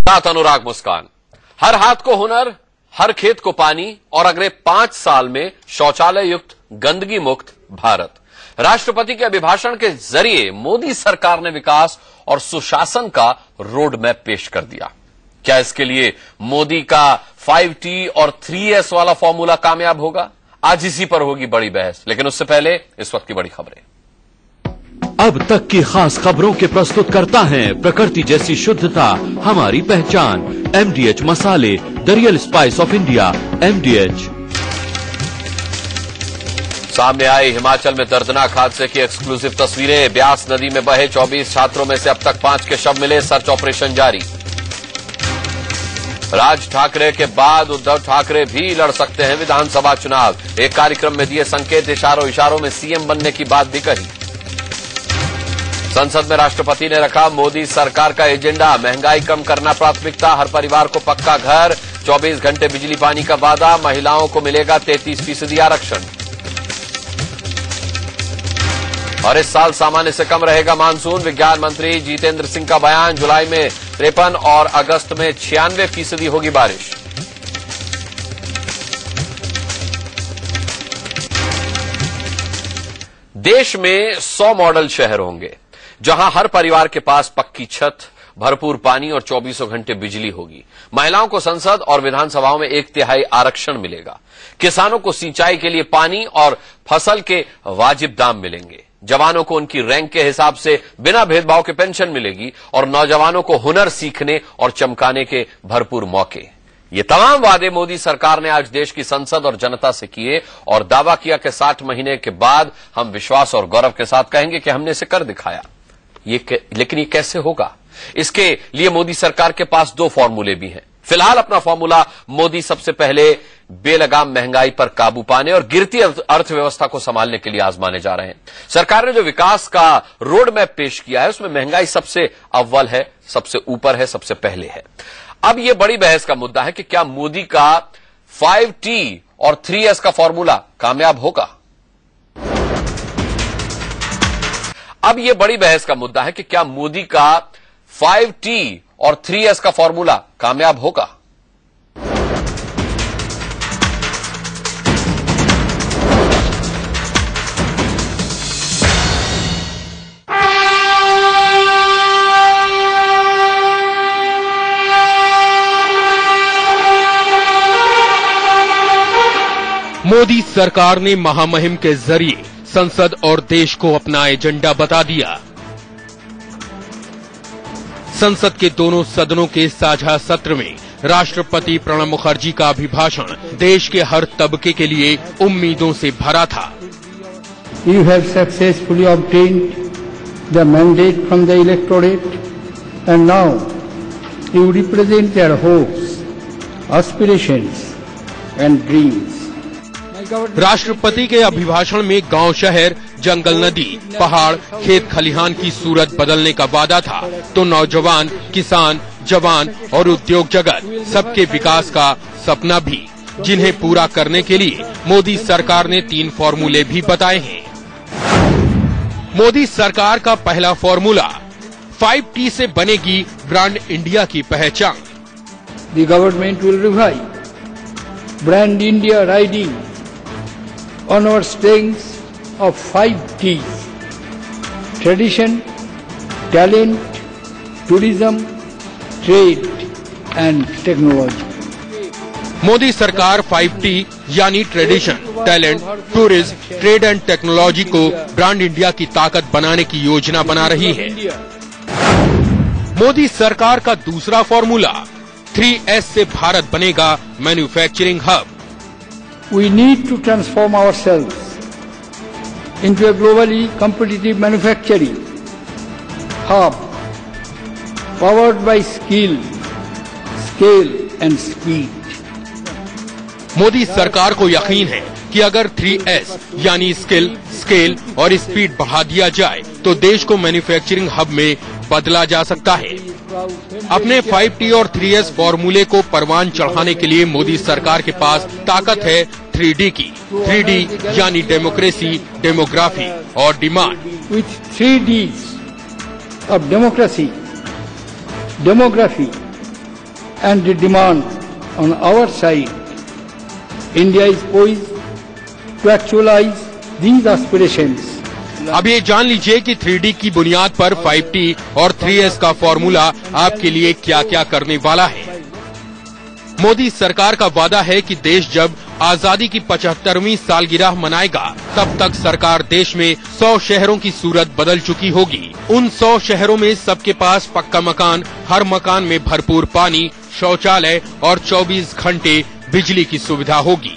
साथ अनुराग मुस्कान। हर हाथ को हुनर, हर खेत को पानी और अगले 5 साल में शौचालय युक्त गंदगी मुक्त भारत। राष्ट्रपति के अभिभाषण के जरिए मोदी सरकार ने विकास और सुशासन का रोड मैप पेश कर दिया। क्या इसके लिए मोदी का 5T और 3S वाला फॉर्मूला कामयाब होगा? आज इसी पर होगी बड़ी बहस, लेकिन उससे पहले इस वक्त की बड़ी खबरें। अब तक की खास खबरों के प्रस्तुत करता है प्रकृति जैसी शुद्धता हमारी पहचान। MDH मसाले, the real spice of India, MDH। सामने आई हिमाचल में दर्दनाक हादसे की एक्सक्लूसिव तस्वीरें। ब्यास नदी में बहे 24 छात्रों में से अब तक 5 के शव मिले, सर्च ऑपरेशन जारी। राज ठाकरे के बाद उद्धव ठाकरे भी लड़ सकते हैं विधानसभा चुनाव। एक कार्यक्रम में दिए संकेत, इशारों में सीएम बनने की बात भी कही। संसद में राष्ट्रपति ने रखा मोदी सरकार का एजेंडा, महंगाई कम करना प्राथमिकता, हर परिवार को पक्का घर, 24 घंटे बिजली पानी का वादा, महिलाओं को मिलेगा 33% आरक्षण। और इस साल सामान्य से कम रहेगा मानसून, विज्ञान मंत्री जितेंद्र सिंह का बयान। जुलाई में 53 और अगस्त में 96% होगी बारिश। देश में 100 मॉडल शहर होंगे जहां हर परिवार के पास पक्की छत, भरपूर पानी और 24 घंटे बिजली होगी। महिलाओं को संसद और विधानसभाओं में 1/3 आरक्षण मिलेगा। किसानों को सिंचाई के लिए पानी और फसल के वाजिब दाम मिलेंगे। जवानों को उनकी रैंक के हिसाब से बिना भेदभाव के पेंशन मिलेगी और नौजवानों को हुनर सीखने और चमकाने के भरपूर मौके। ये तमाम वादे मोदी सरकार ने आज देश की संसद और जनता से किए और दावा किया कि 60 महीने के बाद हम विश्वास और गौरव के साथ कहेंगे कि हमने इसे कर दिखाया। लेकिन ये कैसे होगा? इसके लिए मोदी सरकार के पास 2 फॉर्मूले भी हैं। फिलहाल अपना फॉर्मूला मोदी सबसे पहले बेलगाम महंगाई पर काबू पाने और गिरती अर्थव्यवस्था को संभालने के लिए आजमाने जा रहे हैं। सरकार ने जो विकास का रोड मैप पेश किया है उसमें महंगाई सबसे अव्वल है, सबसे ऊपर है, सबसे पहले है। अब यह बड़ी बहस का मुद्दा है कि क्या मोदी का 5T और 3S का फॉर्मूला कामयाब होगा? अब यह बड़ी बहस का मुद्दा है कि क्या मोदी का 5T और 3S का फॉर्मूला कामयाब होगा? मोदी सरकार ने महामहिम के जरिए संसद और देश को अपना एजेंडा बता दिया। संसद के दोनों सदनों के साझा सत्र में राष्ट्रपति प्रणब मुखर्जी का अभिभाषण देश के हर तबके के लिए उम्मीदों से भरा था। You have successfully obtained the mandate from the electorate and now you represent their hopes, aspirations and dreams. राष्ट्रपति के अभिभाषण में गांव शहर, जंगल नदी, पहाड़, खेत खलिहान की सूरत बदलने का वादा था, तो नौजवान, किसान, जवान और उद्योग जगत सबके विकास का सपना भी, जिन्हें पूरा करने के लिए मोदी सरकार ने 3 फॉर्मूले भी बताए हैं। मोदी सरकार का पहला फॉर्मूला 5T से बनेगी ब्रांड इंडिया की पहचान। The government will revive brand India riding on our strengths of 5Ts: tradition, talent, tourism, trade and technology। Modi सरकार 5T यानी tradition, talent, tourism, trade and technology को ब्रांड इंडिया की ताकत बनाने की योजना बना रही है। मोदी सरकार का दूसरा फॉर्मूला 3S से भारत बनेगा manufacturing hub. We need to transform ourselves into a globally competitive manufacturing hub powered by skill, scale and speed। Modi सरकार को यकीन है कि अगर 3S यानी स्किल, स्केल और स्पीड बढ़ा दिया जाए तो देश को मैन्युफैक्चरिंग हब में बदला जा सकता है। अपने 5T और 3S फॉर्मूले को परवान चढ़ाने के लिए मोदी सरकार के पास ताकत है 3D की। 3D यानी डेमोक्रेसी, डेमोग्राफी और demand. With 3 Ds of democracy, demography and the demand on our side, India is poised to actualize these aspirations. अब ये जान लीजिए कि 3D की बुनियाद पर 5T और 3S का फॉर्मूला आपके लिए क्या क्या करने वाला है। मोदी सरकार का वादा है कि देश जब आजादी की 75वीं सालगिरह मनाएगा, तब तक सरकार देश में 100 शहरों की सूरत बदल चुकी होगी। उन 100 शहरों में सबके पास पक्का मकान, हर मकान में भरपूर पानी, शौचालय और 24 घंटे बिजली की सुविधा होगी।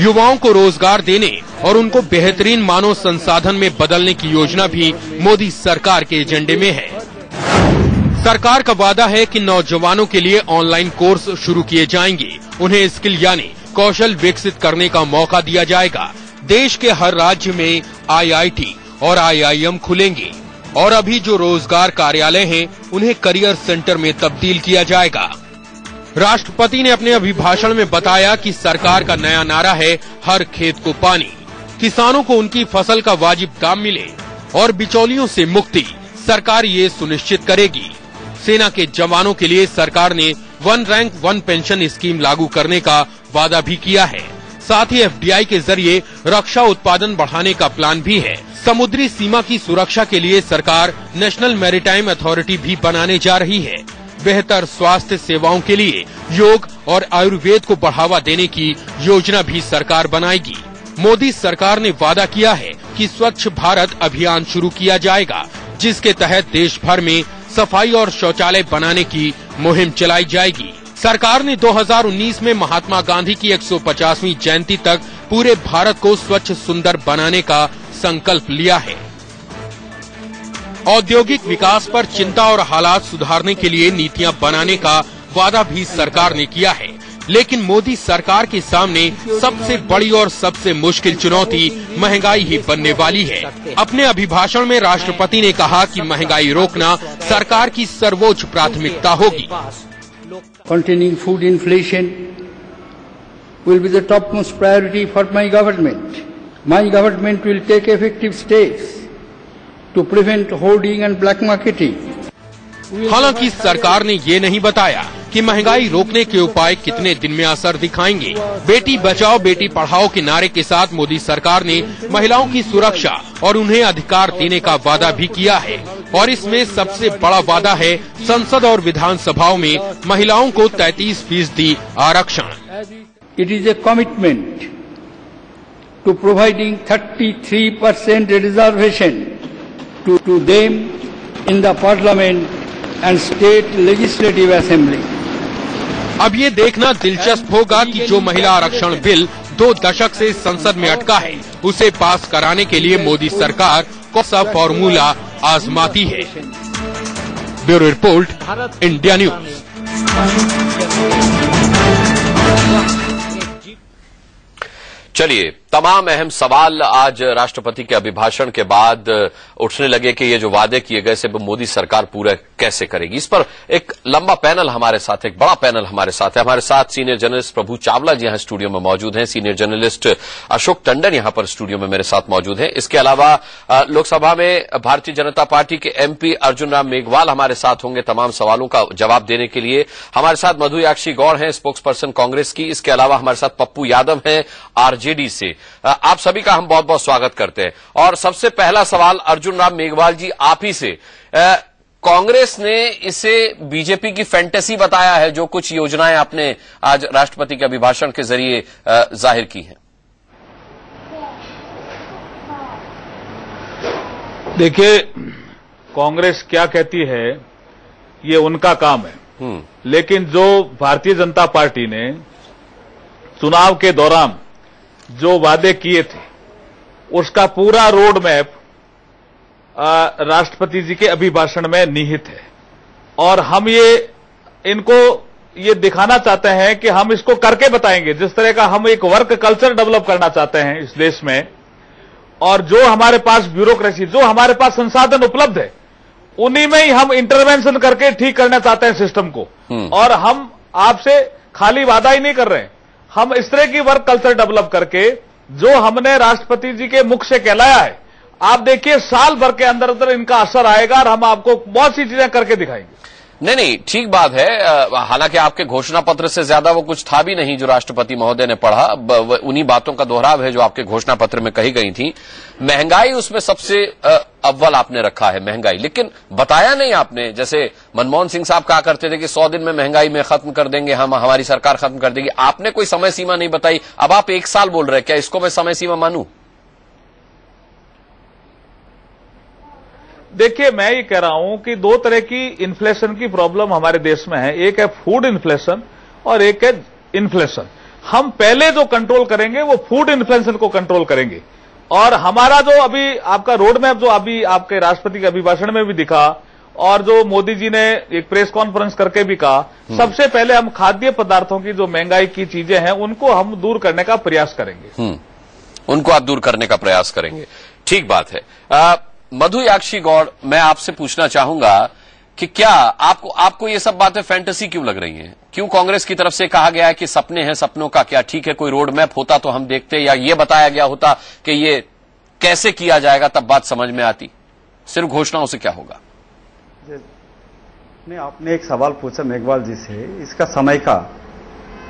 युवाओं को रोजगार देने और उनको बेहतरीन मानव संसाधन में बदलने की योजना भी मोदी सरकार के एजेंडे में है। सरकार का वादा है कि नौजवानों के लिए ऑनलाइन कोर्स शुरू किए जाएंगे, उन्हें स्किल यानी कौशल विकसित करने का मौका दिया जाएगा। देश के हर राज्य में IIT और IIM खुलेंगे और अभी जो रोजगार कार्यालय हैं, उन्हें करियर सेंटर में तब्दील किया जाएगा। राष्ट्रपति ने अपने अभिभाषण में बताया कि सरकार का नया नारा है, हर खेत को पानी। किसानों को उनकी फसल का वाजिब दाम मिले और बिचौलियों से मुक्ति सरकार ये सुनिश्चित करेगी। सेना के जवानों के लिए सरकार ने 1 रैंक 1 पेंशन स्कीम लागू करने का वादा भी किया है। साथ ही FDI के जरिए रक्षा उत्पादन बढ़ाने का प्लान भी है। समुद्री सीमा की सुरक्षा के लिए सरकार नेशनल मैरीटाइम अथॉरिटी भी बनाने जा रही है। बेहतर स्वास्थ्य सेवाओं के लिए योग और आयुर्वेद को बढ़ावा देने की योजना भी सरकार बनाएगी। मोदी सरकार ने वादा किया है कि स्वच्छ भारत अभियान शुरू किया जाएगा, जिसके तहत देश भर में सफाई और शौचालय बनाने की मुहिम चलाई जाएगी। सरकार ने 2019 में महात्मा गांधी की 150वीं जयंती तक पूरे भारत को स्वच्छ सुंदर बनाने का संकल्प लिया है। औद्योगिक विकास पर चिंता और हालात सुधारने के लिए नीतियां बनाने का वादा भी सरकार ने किया है। लेकिन मोदी सरकार के सामने सबसे बड़ी और सबसे मुश्किल चुनौती महंगाई ही बनने वाली है। अपने अभिभाषण में राष्ट्रपति ने कहा कि महंगाई रोकना सरकार की सर्वोच्च प्राथमिकता होगी। Containing food inflation will be the topmost priority for my government. My government will take effective steps to prevent hoarding and black marketing. हालांकि सरकार ने ये नहीं बताया कि महंगाई रोकने के उपाय कितने दिन में असर दिखाएंगे। बेटी बचाओ बेटी पढ़ाओ के नारे के साथ मोदी सरकार ने महिलाओं की सुरक्षा और उन्हें अधिकार देने का वादा भी किया है और इसमें सबसे बड़ा वादा है संसद और विधानसभाओं में महिलाओं को 33% आरक्षण। It is a commitment to providing 33% reservation to them in the Parliament and State Legislative Assembly. अब ये देखना दिलचस्प होगा कि जो महिला आरक्षण बिल 2 दशक से संसद में अटका है, उसे पास कराने के लिए मोदी सरकार कौन सा फॉर्मूला आजमाती है। Bureau report, India news. चलिए, तमाम अहम सवाल आज राष्ट्रपति के अभिभाषण के बाद उठने लगे कि ये जो वादे किए गए से मोदी सरकार पूरा कैसे करेगी। इस पर एक लंबा पैनल हमारे साथ, एक बड़ा पैनल हमारे साथ है। हमारे साथ सीनियर जर्नलिस्ट प्रभु चावला जी यहाँ स्टूडियो में मौजूद हैं, सीनियर जर्नलिस्ट अशोक टंडन यहाँ पर स्टूडियो में मेरे साथ मौजूद हैं। इसके अलावा लोकसभा में भारतीय जनता पार्टी के MP अर्जुन राम मेघवाल हमारे साथ होंगे तमाम सवालों का जवाब देने के लिए। हमारे साथ मधुयाक्षी गौड़ हैं, स्पोक्स पर्सन कांग्रेस की। इसके अलावा हमारे साथ पप्पू यादव हैं RJD से। आप सभी का हम बहुत बहुत स्वागत करते हैं। और सबसे पहला सवाल अर्जुन राम मेघवाल जी आप ही से। कांग्रेस ने इसे बीजेपी की फैंटेसी बताया है, जो कुछ योजनाएं आपने आज राष्ट्रपति के अभिभाषण के जरिए जाहिर की हैं। देखिए, कांग्रेस क्या कहती है ये उनका काम है, लेकिन जो भारतीय जनता पार्टी ने चुनाव के दौरान जो वादे किए थे उसका पूरा रोड मैप राष्ट्रपति जी के अभिभाषण में निहित है और हम इनको ये दिखाना चाहते हैं कि हम इसको करके बताएंगे। जिस तरह का हम एक वर्क कल्चर डेवलप करना चाहते हैं इस देश में, और जो हमारे पास ब्यूरोक्रेसी, जो हमारे पास संसाधन उपलब्ध है, उन्हीं में ही हम इंटरवेंशन करके ठीक करना चाहते हैं सिस्टम को। और हम आपसे खाली वादा ही नहीं कर रहे हैं, हम इस तरह की वर्क कल्चर डेवलप करके जो हमने राष्ट्रपति जी के मुख से कहलाया है, आप देखिए साल भर के अंदर अंदर इनका असर आएगा और हम आपको बहुत सी चीजें करके दिखाएंगे। नहीं, ठीक बात है। हालांकि आपके घोषणा पत्र से ज्यादा वो कुछ था भी नहीं जो राष्ट्रपति महोदय ने पढ़ा। उन्हीं बातों का दोहराव है जो आपके घोषणा पत्र में कही गई थी। महंगाई उसमें सबसे अव्वल आपने रखा है, महंगाई, लेकिन बताया नहीं आपने। जैसे मनमोहन सिंह साहब कहा करते थे कि 100 दिन में महंगाई में खत्म कर देंगे हम, हमारी सरकार खत्म कर देगी। आपने कोई समय सीमा नहीं बताई। अब आप 1 साल बोल रहे हैं, क्या इसको मैं समय सीमा मानूं? देखिए, मैं ये कह रहा हूं कि 2 तरह की इन्फ्लेशन की प्रॉब्लम हमारे देश में है। एक है फूड इन्फ्लेशन और एक है इन्फ्लेशन। हम पहले जो कंट्रोल करेंगे वो फूड इन्फ्लेशन को कंट्रोल करेंगे। और हमारा जो अभी आपका रोड मैप जो अभी आपके राष्ट्रपति के अभिभाषण में भी दिखा और जो मोदी जी ने एक प्रेस कॉन्फ्रेंस करके भी कहा, सबसे पहले हम खाद्य पदार्थों की जो महंगाई की चीजें हैं उनको हम दूर करने का प्रयास करेंगे। उनको आप दूर करने का प्रयास करेंगे, ठीक बात है। मधु याक्षी गौड़, मैं आपसे पूछना चाहूंगा कि क्या आपको ये सब बातें फैंटेसी क्यों लग रही हैं? क्यों कांग्रेस की तरफ से कहा गया है कि सपने हैं, सपनों का क्या? ठीक है, कोई रोड मैप होता तो हम देखते, या ये बताया गया होता कि ये कैसे किया जाएगा, तब बात समझ में आती। सिर्फ घोषणाओं से क्या होगा? नहीं, आपने एक सवाल पूछा मेघवाल जी से, इसका समय का,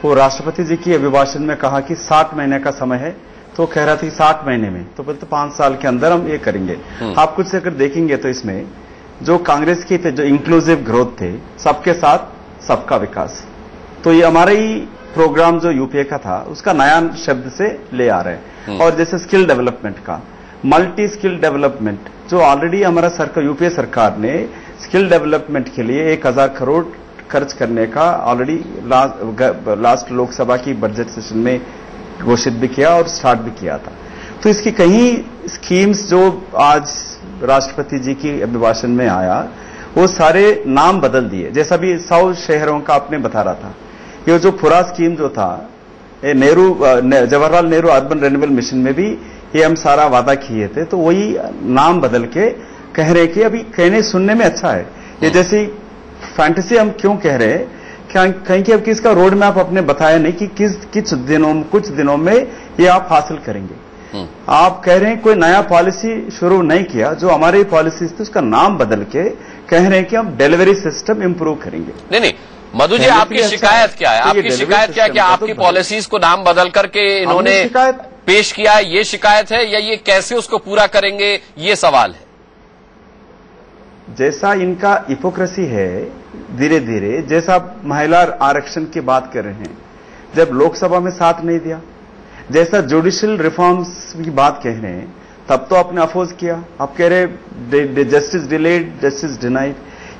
वो राष्ट्रपति जी की अभिभाषण में कहा कि 60 महीने का समय है, तो कह रहा था 60 महीने में, तो बोलते 5 साल के अंदर हम ये करेंगे। आप कुछ अगर देखेंगे तो इसमें जो कांग्रेस की थे, जो इंक्लूसिव ग्रोथ थे, सबके साथ सबका विकास, तो ये हमारा ही प्रोग्राम जो यूपीए का था उसका नया शब्द से ले आ रहे हैं। और जैसे स्किल डेवलपमेंट का, मल्टी स्किल डेवलपमेंट, जो ऑलरेडी हमारा सरकार, यूपीए सरकार ने स्किल डेवलपमेंट के लिए 1000 करोड़ खर्च करने का ऑलरेडी लास्ट लोकसभा की बजट सेशन में घोषित भी किया और स्टार्ट भी किया था। तो इसकी कई स्कीम्स जो आज राष्ट्रपति जी की अभिभाषण में आया, वो सारे नाम बदल दिए। जैसा भी 100 शहरों का आपने बता रहा था, ये जो पूरा स्कीम जो था, Jawaharlal Nehru urban renewal mission में भी ये हम सारा वादा किए थे, तो वही नाम बदल के कह रहे कि अभी कहने सुनने में अच्छा है। ये जैसी फैंटेसी हम क्यों कह रहे हैं, कहीं कि अब किसका रोड मैप आपने बताया नहीं कि कुछ दिनों में ये आप हासिल करेंगे। आप कह रहे हैं कोई नया पॉलिसी शुरू नहीं किया, जो हमारी पॉलिसी थी उसका नाम बदल के कह रहे हैं कि हम डिलीवरी सिस्टम इंप्रूव करेंगे। नहीं, मधु जी, आपकी शिकायत क्या है? आपकी शिकायत क्या है कि आपकी पॉलिसीज को नाम बदल करके इन्होंने पेश किया, ये शिकायत है, या ये कैसे उसको पूरा करेंगे, ये सवाल है? जैसा इनका हिपोक्रेसी है, धीरे धीरे, जैसा महिला आरक्षण की बात कर रहे हैं, जब लोकसभा में साथ नहीं दिया, जैसा जुडिशियल रिफॉर्म्स की बात कह रहे हैं, तब तो आपने अपोज किया। आप कह रहे जस्टिस डिलेड, जस्टिस डिनाइड।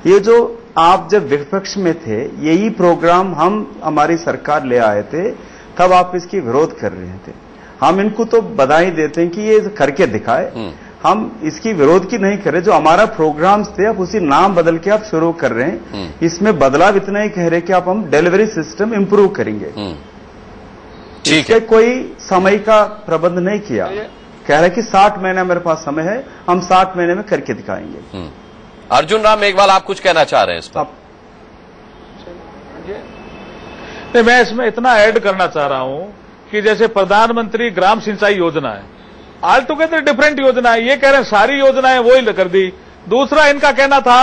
ये जो आप जब विपक्ष में थे, यही प्रोग्राम हमारी सरकार ले आए थे, तब आप इसकी विरोध कर रहे थे। हम इनको तो बधाई देते हैं कि ये करके दिखाए, हम इसकी विरोध की नहीं कर रहे। जो हमारा प्रोग्राम्स थे, अब उसी नाम बदल के आप शुरू कर रहे हैं। इसमें बदलाव इतना ही कह रहे कि आप हम डिलीवरी सिस्टम इंप्रूव करेंगे। ठीक है, कोई समय का प्रबंध नहीं किया। कह रहे कि 60 महीना मेरे पास समय है, हम 60 महीने में करके दिखाएंगे। अर्जुन राम मेघवाल, आप कुछ कहना चाह रहे हैं इस पर? नहीं, मैं इसमें इतना ऐड करना चाह रहा हूं कि जैसे प्रधानमंत्री ग्राम सिंचाई योजना है, ऑल टुगेदर डिफरेंट योजना है। ये कह रहे हैं सारी योजनाएं वही कर दी। दूसरा इनका कहना था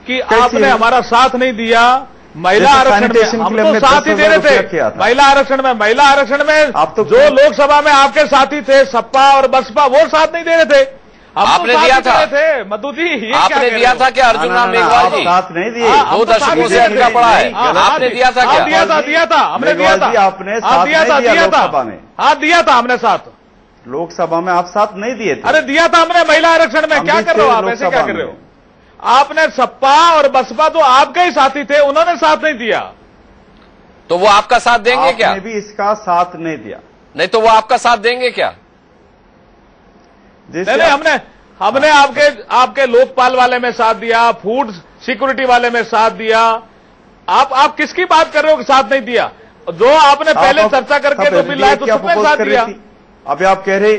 कि आपने हमारा साथ नहीं दिया महिला आरक्षण में, हम तो साथ ही दे रहे थे। महिला आरक्षण में आप तो जो लोकसभा में आपके साथी थे, सपा और बसपा, वो साथ नहीं दे रहे थे। आपने दिया था मधु जी, ये आपने दिया था क्या अर्जुन राम मेघवाल जी? साथ नहीं दिए, 2 दशकों से अटका पड़ा है। आपने दिया था क्या? दिया था, हमने दिया था। आपने साथ दिया था लोकसभा में? हाँ, दिया था हमने साथ। लोकसभा में आप साथ नहीं दिए थे। अरे दिया था हमने महिला आरक्षण में। क्या कर रहे हो आप? ऐसे क्या कर रहे हो? आपने सपा और बसपा जो आपके ही साथी थे, उन्होंने साथ नहीं दिया। तो वो आपका साथ देंगे क्या? आपने भी इसका साथ नहीं दिया। नहीं तो वो आपका साथ देंगे क्या? नहीं, हमने आपके लोकपाल वाले में साथ दिया, फूड सिक्योरिटी वाले में साथ दिया। आप किसकी बात कर रहे हो कि साथ नहीं दिया? जो आपने पहले चर्चा करके जो बिल लाए तो उसमें साथ दिया। अभी आप कह रहे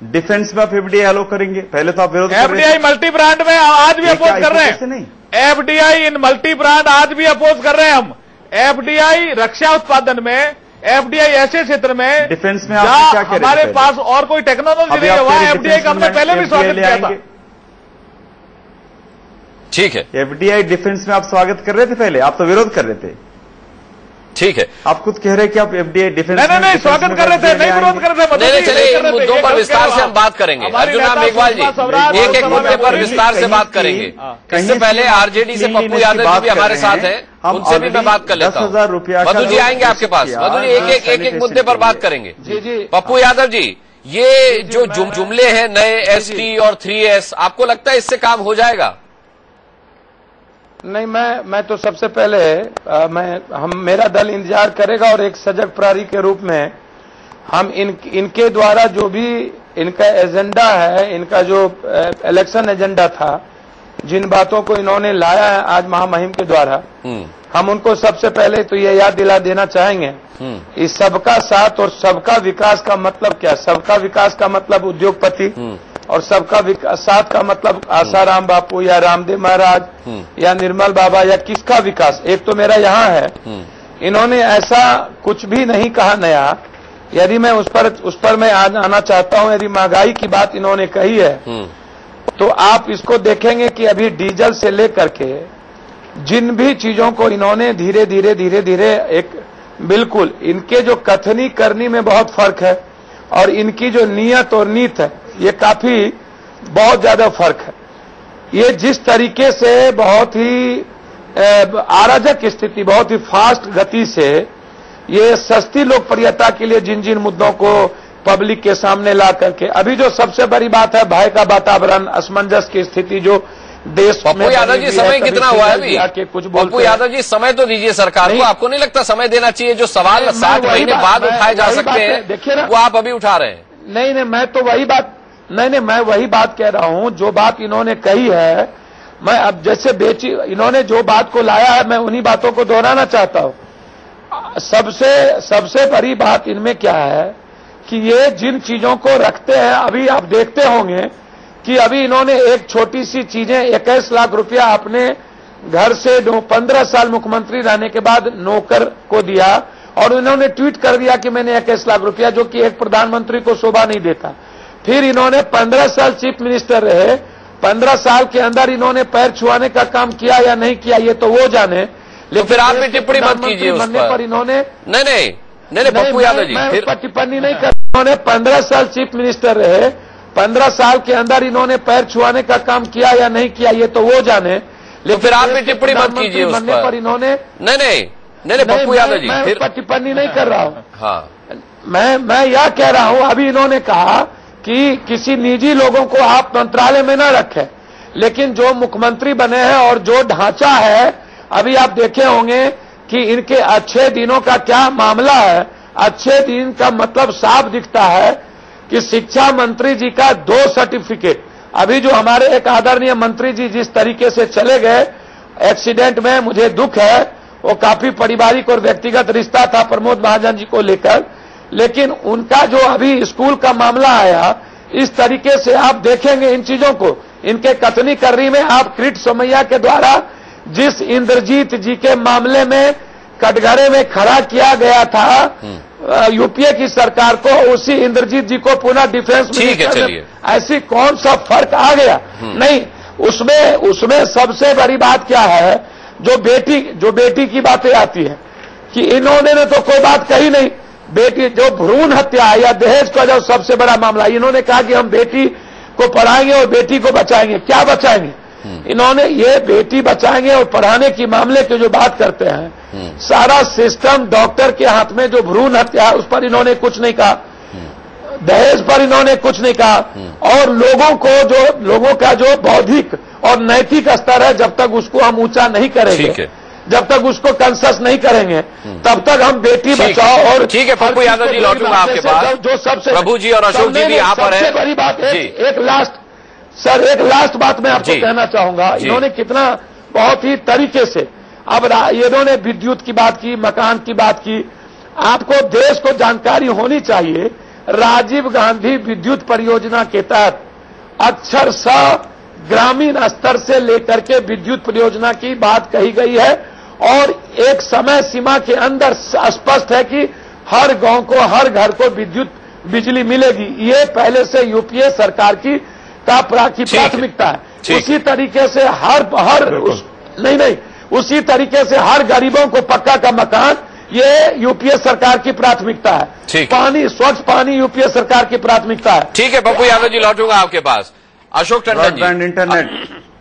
डिफेंस में आप एफडीआई अलो करेंगे, पहले तो आप विरोध कर रहे थे। एफडीआई मल्टी ब्रांड में आज भी अपोज कर रहे हैं। एफडीआई इन मल्टी ब्रांड आज भी अपोज कर रहे हैं हम। एफडीआई रक्षा उत्पादन में, एफडीआई ऐसे क्षेत्र में डिफेंस में आप क्या कह रहे हैं? हमारे पास और कोई टेक्नोलॉजी नहीं है, वहां एफडीआई का हमने पहले भी स्वागत किया था। ठीक है। एफडीआई डिफेंस में आप स्वागत कर रहे थे, पहले आप तो विरोध कर रहे थे। ठीक है, आप खुद कह रहे हैं कि आप एफडीआई डिफेंस नहीं स्वागत कर रहे थे, नहीं विरोध कर रहे थे। नहीं चलिए, इन मुद्दों पर विस्तार से हम बात करेंगे। अर्जुन मेघवाल जी एक एक मुद्दे पर विस्तार से बात करेंगे। इससे पहले आरजेडी से पप्पू यादव जी भी हमारे साथ हैं, उनसे भी मैं बात कर लेता हूँ। 10,000 रुपया मधु जी आएंगे आपके पास। मधु जी एक मुद्दे पर बात करेंगे। पप्पू यादव जी, ये जो जुमले हैं नए एसटी और 3S, आपको लगता है इससे काम हो जाएगा? नहीं, मैं तो सबसे पहले मेरा दल इंतजार करेगा और एक सजग प्रहरी के रूप में हम इनके द्वारा जो भी इनका एजेंडा है, इनका जो इलेक्शन एजेंडा था, जिन बातों को इन्होंने लाया है आज महामहिम के द्वारा, हम उनको सबसे पहले तो ये याद दिला देना चाहेंगे इस सबका साथ और सबका विकास का मतलब क्या। सबका विकास का मतलब उद्योगपति और सबका साथ का मतलब आसाराम बापू या रामदेव महाराज या निर्मल बाबा या किसका विकास। एक तो मेरा यहाँ है, इन्होंने ऐसा कुछ भी नहीं कहा नया। यदि मैं उस पर मैं आज आना चाहता हूँ। यदि महंगाई की बात इन्होंने कही है तो आप इसको देखेंगे कि अभी डीजल से लेकर के जिन भी चीजों को इन्होंने धीरे धीरे एक बिल्कुल इनके जो कथनी करनी में बहुत फर्क है और इनकी जो नियत और नीत है, ये काफी बहुत ज्यादा फर्क है। ये जिस तरीके से बहुत ही अराजक स्थिति, बहुत ही फास्ट गति से ये सस्ती लोकप्रियता के लिए जिन जिन मुद्दों को पब्लिक के सामने ला करके, अभी जो सबसे बड़ी बात है भय का वातावरण, असमंजस की स्थिति जो देश में। पप्पू यादव जी, समय कितना हुआ है अभी? पप्पू यादव जी, समय तो दीजिए सरकार को। आपको नहीं लगता समय देना चाहिए? जो सवाल 7 महीने बाद उठाए जा सकते हैं वो आप अभी उठा रहे हैं। नहीं, मैं तो वही बात मैं वही बात कह रहा हूं जो बात इन्होंने कही है। मैं अब जैसे इन्होंने जो बात को लाया है, मैं उन्हीं बातों को दोहराना चाहता हूं। सबसे बड़ी बात इनमें क्या है कि ये जिन चीजों को रखते हैं, अभी आप देखते होंगे कि अभी इन्होंने एक छोटी सी चीजें 21 लाख रुपया अपने घर से 15 साल मुख्यमंत्री रहने के बाद नौकर को दिया और इन्होंने ट्वीट कर दिया कि मैंने 21 लाख रुपया, जो कि एक प्रधानमंत्री को शोभा नहीं देता। फिर इन्होंने 15 साल चीफ मिनिस्टर रहे, 15 साल के अंदर इन्होंने पैर छुआने का काम किया या नहीं किया ये तो वो जाने। लेकिन फिर आप भी टिप्पणी मत कीजिए उस पर। इन्होंने नहीं पप्पू यादव जी, फिर टिप्पणी नहीं कर। इन्होंने 15 साल चीफ मिनिस्टर रहे, 15 साल के अंदर इन्होंने पैर छुआने का काम किया या नहीं किया ये तो वो जाने। लेकिन फिर आप भी टिप्पणी मत कीजिए उस पर। इन्होंने नहीं पप्पू यादव जी, फिर टिप्पणी नहीं कर रहा हूँ। हाँ, मैं यह कह रहा हूँ, अभी इन्होंने कहा कि किसी निजी लोगों को आप मंत्रालय में न रखें, लेकिन जो मुख्यमंत्री बने हैं और जो ढांचा है, अभी आप देखे होंगे कि इनके अच्छे दिनों का क्या मामला है। अच्छे दिन का मतलब साफ दिखता है कि शिक्षा मंत्री जी का 2 सर्टिफिकेट, अभी जो हमारे एक आदरणीय मंत्री जी जिस तरीके से चले गए एक्सीडेंट में, मुझे दुख है, वो काफी पारिवारिक और व्यक्तिगत रिश्ता था प्रमोद महाजन जी को लेकर, लेकिन उनका जो अभी स्कूल का मामला आया, इस तरीके से आप देखेंगे इन चीजों को। इनके कथनी करनी में आप क्रिट सोमैया के द्वारा जिस इंद्रजीत जी के मामले में कटघरे में खड़ा किया गया था यूपीए की सरकार को, उसी इंद्रजीत जी को पुनः डिफेंस मिनिस्टर में, ऐसी कौन सा फर्क आ गया? नहीं, उसमें सबसे बड़ी बात क्या है, जो बेटी की बातें आती है कि इन्होंने तो कोई बात कही नहीं। बेटी जो भ्रूण हत्या या दहेज का जो सबसे बड़ा मामला, इन्होंने कहा कि हम बेटी को पढ़ाएंगे और बेटी को बचाएंगे। क्या बचाएंगे? इन्होंने ये बेटी बचाएंगे और पढ़ाने की मामले की जो बात करते हैं, सारा सिस्टम डॉक्टर के हाथ में। जो भ्रूण हत्या है उस पर इन्होंने कुछ नहीं कहा, दहेज पर इन्होंने कुछ नहीं कहा, और लोगों का जो बौद्धिक और नैतिक स्तर है, जब तक उसको हम ऊंचा नहीं करेंगे, जब तक उसको कंसस नहीं करेंगे, तब तक हम बेटी बचाओ। और ठीक है पप्पू यादव जी, लौटूंगा आपके पास। जो सबसे प्रभु जी और अशोक जी भी यहाँ पर है। सबसे बड़ी बात है, एक लास्ट बात मैं आपको कहना चाहूंगा। इन्होंने कितना बहुत ही तरीके से, अब इन्होंने विद्युत की बात की, मकान की बात की। आपको देश को जानकारी होनी चाहिए, राजीव गांधी विद्युत परियोजना के तहत अक्षरशः ग्रामीण स्तर से लेकर के विद्युत परियोजना की बात कही गई है, और एक समय सीमा के अंदर स्पष्ट है कि हर गांव को, हर घर को बिजली मिलेगी। ये पहले से यूपीए सरकार की प्राथमिकता है। उसी तरीके से उसी तरीके से हर गरीबों को पक्का का मकान, ये यूपीए सरकार की प्राथमिकता है। पानी, स्वच्छ पानी यूपीए सरकार की प्राथमिकता है। ठीक है पप्पू यादव जी, लौटूंगा आपके पास। अशोक टंडन जी,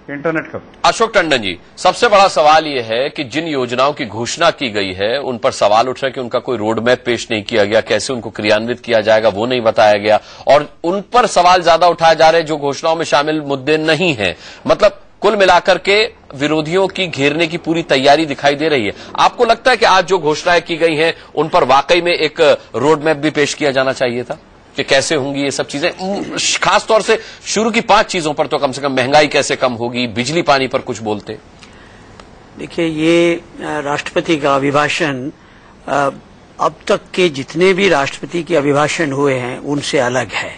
इंटरनेट का अशोक टंडन जी, सबसे बड़ा सवाल यह है कि जिन योजनाओं की घोषणा की गई है उन पर सवाल उठ रहे हैं कि उनका कोई रोड मैप पेश नहीं किया गया, कैसे उनको क्रियान्वित किया जाएगा वो नहीं बताया गया, और उन पर सवाल ज्यादा उठाए जा रहे हैं जो घोषणाओं में शामिल मुद्दे नहीं हैं। मतलब कुल मिलाकर के विरोधियों की घेरने की पूरी तैयारी दिखाई दे रही है। आपको लगता है कि आज जो घोषणाएं की गई हैं उन पर वाकई में एक रोड मैप भी पेश किया जाना चाहिए था कि कैसे होंगी ये सब चीजें? खासतौर से शुरू की 5 चीजों पर तो कम से कम महंगाई कैसे कम होगी, बिजली पानी पर कुछ बोलते। देखिए, ये राष्ट्रपति का अभिभाषण अब तक के जितने भी राष्ट्रपति के अभिभाषण हुए हैं उनसे अलग है।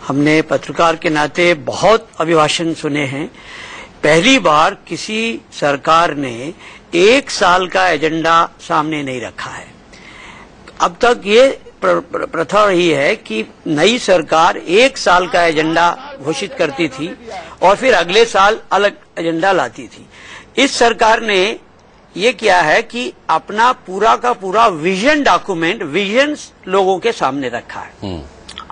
हमने पत्रकार के नाते बहुत अभिभाषण सुने हैं। पहली बार किसी सरकार ने 1 साल का एजेंडा सामने नहीं रखा है। अब तक ये प्रथा रही है कि नई सरकार 1 साल का एजेंडा घोषित करती थी और फिर अगले साल अलग एजेंडा लाती थी। इस सरकार ने ये किया है कि अपना पूरा का पूरा विजन डॉक्यूमेंट, विजन्स लोगों के सामने रखा है।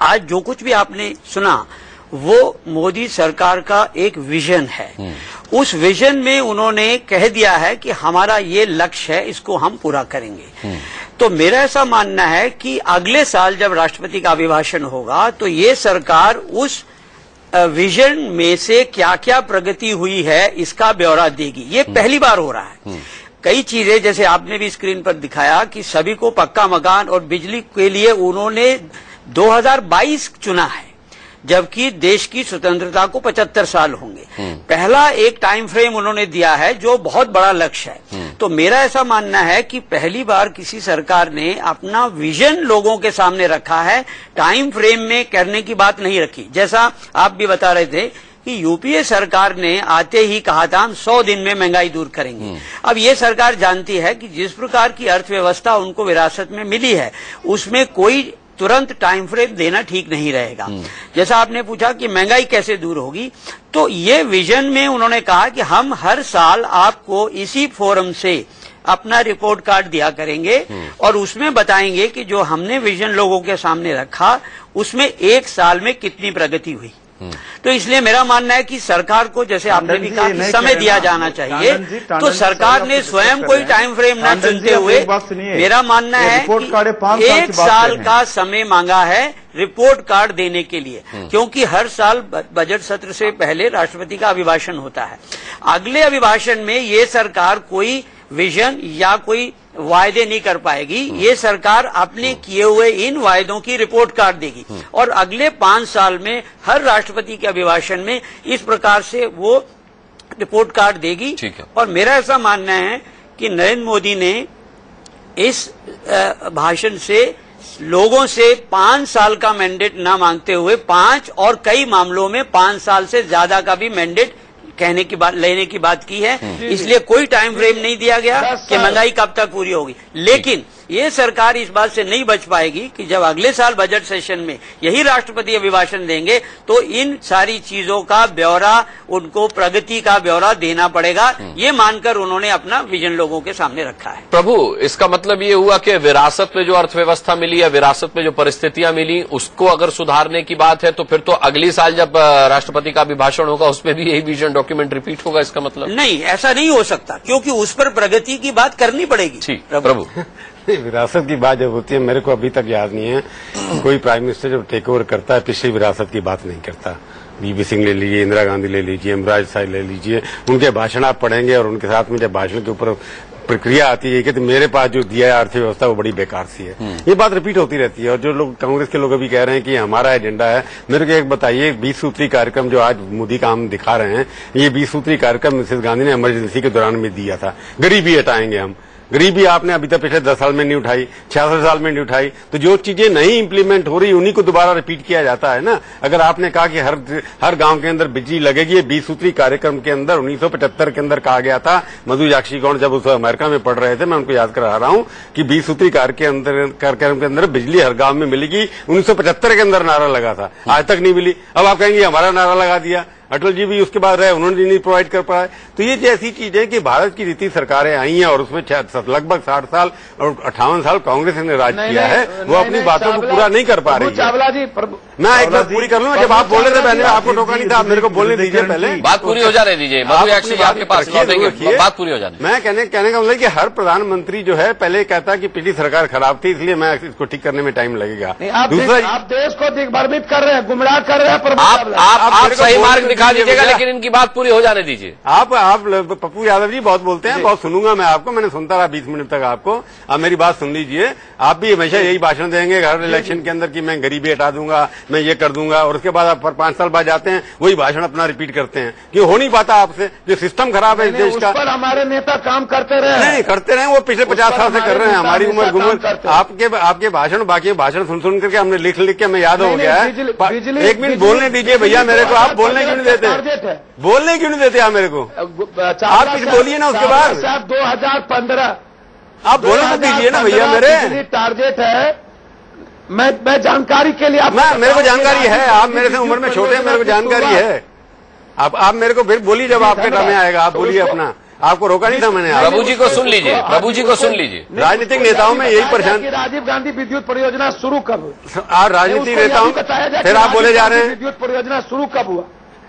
आज जो कुछ भी आपने सुना वो मोदी सरकार का एक विजन है। उस विजन में उन्होंने कह दिया है कि हमारा ये लक्ष्य है, इसको हम पूरा करेंगे। तो मेरा ऐसा मानना है कि अगले साल जब राष्ट्रपति का अभिभाषण होगा तो ये सरकार उस विजन में से क्या क्या प्रगति हुई है इसका ब्यौरा देगी। ये पहली बार हो रहा है। कई चीजें जैसे आपने भी स्क्रीन पर दिखाया कि सभी को पक्का मकान और बिजली के लिए उन्होंने 2022 चुना है, जबकि देश की स्वतंत्रता को 75 साल होंगे। पहला एक टाइम फ्रेम उन्होंने दिया है जो बहुत बड़ा लक्ष्य है। तो मेरा ऐसा मानना है कि पहली बार किसी सरकार ने अपना विजन लोगों के सामने रखा है, टाइम फ्रेम में करने की बात नहीं रखी। जैसा आप भी बता रहे थे कि यूपीए सरकार ने आते ही कहा था हम 100 दिन में महंगाई दूर करेंगे। अब ये सरकार जानती है कि जिस प्रकार की अर्थव्यवस्था उनको विरासत में मिली है उसमें कोई तुरंत टाइम फ्रेम देना ठीक नहीं रहेगा। जैसा आपने पूछा कि महंगाई कैसे दूर होगी, तो ये विजन में उन्होंने कहा कि हम हर साल आपको इसी फोरम से अपना रिपोर्ट कार्ड दिया करेंगे और उसमें बताएंगे कि जो हमने विजन लोगों के सामने रखा उसमें 1 साल में कितनी प्रगति हुई। तो इसलिए मेरा मानना है कि सरकार को, जैसे आपने भी कहा कि समय दिया जाना चाहिए, तो सरकार ने स्वयं कोई टाइम फ्रेम न चुनते हुए मेरा मानना है कि 1 साल का समय मांगा है रिपोर्ट कार्ड देने के लिए, क्योंकि हर साल बजट सत्र से पहले राष्ट्रपति का अभिभाषण होता है। अगले अभिभाषण में ये सरकार कोई विजन या कोई वायदे नहीं कर पाएगी। ये सरकार अपने किए हुए इन वायदों की रिपोर्ट कार्ड देगी और अगले 5 साल में हर राष्ट्रपति के अभिभाषण में इस प्रकार से वो रिपोर्ट कार्ड देगी। और मेरा ऐसा मानना है कि नरेंद्र मोदी ने इस भाषण से लोगों से 5 साल का मैंडेट न मांगते हुए 5 और कई मामलों में 5 साल से ज्यादा का भी मैंडेट कहने की बात, लेने की बात की है। इसलिए कोई टाइम फ्रेम नहीं दिया गया कि महंगाई कब तक पूरी होगी। लेकिन ये सरकार इस बात से नहीं बच पाएगी कि जब अगले साल बजट सेशन में यही राष्ट्रपति अभिभाषण देंगे तो इन सारी चीजों का ब्यौरा, उनको प्रगति का ब्यौरा देना पड़ेगा। ये मानकर उन्होंने अपना विजन लोगों के सामने रखा है। प्रभु, इसका मतलब ये हुआ कि विरासत में जो अर्थव्यवस्था मिली या विरासत में जो परिस्थितियां मिली उसको अगर सुधारने की बात है तो फिर तो अगली साल जब राष्ट्रपति का अभिभाषण होगा उसमें भी यही विजन डॉक्यूमेंट रिपीट होगा। इसका मतलब नहीं, ऐसा नहीं हो सकता, क्योंकि उस पर प्रगति की बात करनी पड़ेगी। प्रभु, विरासत की बात जब होती है, मेरे को अभी तक याद नहीं है कोई प्राइम मिनिस्टर जब टेक ओवर करता है पिछली विरासत की बात नहीं करता। वीपी सिंह ले लीजिए, इंदिरा गांधी ले लीजिए, इमराज साहब ले लीजिए, उनके भाषण आप पढ़ेंगे और उनके साथ में जब भाषण के ऊपर प्रक्रिया आती है कि तो मेरे पास जो दिया है अर्थव्यवस्था वो बड़ी बेकार सी है। ये बात रिपीट होती रहती है। और जो लोग कांग्रेस के लोग अभी कह रहे हैं कि हमारा एजेंडा है, मेरे को एक बताइए, 20 सूत्री कार्यक्रम जो आज मोदी का हम दिखा रहे हैं, ये 20 सूत्री कार्यक्रम मिसेस गांधी ने इमरजेंसी के दौरान में दिया था। गरीबी हटाएंगे हम, गरीबी आपने अभी तक पिछले 10 साल में नहीं उठाई, 66 साल में नहीं उठाई। तो जो चीजें नहीं इंप्लीमेंट हो रही उन्हीं को दोबारा रिपीट किया जाता है ना। अगर आपने कहा कि हर गांव के अंदर बिजली लगेगी, 20 सूत्री कार्यक्रम के अंदर 1975 के अंदर कहा गया था। मधु जाक्षी कौन जब उस अमेरिका में पढ़ रहे थे, मैं उनको याद करा रहा हूं कि 20 सूत्री कार्यक्रम के अंदर बिजली हर गांव में मिलेगी। 1975 के अंदर नारा लगा था, आज तक नहीं मिली। अब आप कहेंगे हमारा नारा लगा दिया। अटल जी भी उसके बाद रहे, उन्होंने नहीं प्रोवाइड कर पाए। तो ये ऐसी चीज है कि भारत की रीति सरकारें आई हैं और उसमें लगभग 60 साल और 58 साल कांग्रेस ने राज किया है, वो अपनी बातों को पूरा नहीं कर पा रही है। चावला जी, मैं एक बात पूरी कर लूं। जब आप बोल रहे थे मैंने आपको टोका नहीं था, आप मेरे को बोलने दीजिए पहले, बात पूरी हो जाने दीजिए। आपके पास बात पूरी हो जाने। मैं कहने का मतलब कि हर प्रधानमंत्री जो है पहले कहता कि पिछली सरकार खराब थी इसलिए मैं इसको ठीक करने में टाइम लगेगा। दूसरा, आप देश को दिग्भ्रमित कर रहे हैं, गुमराह कर रहे हैं। आप सही मार्ग दिखा दीजिएगा, लेकिन इनकी बात पूरी हो जाने दीजिए। आप पप्पू यादव जी बहुत बोलते हैं, बहुत सुनूंगा मैं आपको, मैंने सुनता रहा 20 मिनट तक आपको। आप मेरी बात सुन लीजिए। आप भी हमेशा यही भाषण देंगे हर इलेक्शन के अंदर कि मैं गरीबी हटा दूंगा, मैं ये कर दूंगा, और उसके बाद आप 5 साल बाद जाते हैं वही भाषण अपना रिपीट करते हैं कि हो नहीं पाता आपसे, जो सिस्टम खराब है इस देश का। पर हमारे नेता काम करते रहे, नहीं करते रहे, वो पिछले 50 साल से कर रहे हैं। हमारी उम्र आपके भाषण, बाकी भाषण सुन करके हमने लिख के हमें याद हो गया है। एक मिनट बोलने दीजिए भैया मेरे को, आप बोलने क्यों नहीं देते? बोलने क्यों नहीं देते आप मेरे को? आप कुछ बोलिए ना उसके बाद। 2015 आप बोलने तो दीजिए ना भैया मेरे। टारगेट है, मैं जानकारी के लिए मेरे को जानकारी है, आप मेरे से उम्र में छोटे हैं, मेरे को जानकारी है। आप मेरे को फिर बोलिए जब आपके समय आएगा, आप बोलिए अपना। आपको रोका नहीं था मैंने। प्रभु जी को सुन लीजिए, प्रभु जी को सुन लीजिए। राजनीतिक नेताओं में यही परेशान। राजीव गांधी विद्युत परियोजना शुरू कब? आप राजनीतिक नेताओं फिर आप बोले जा रहे हैं विद्युत परियोजना शुरू कब हुआ?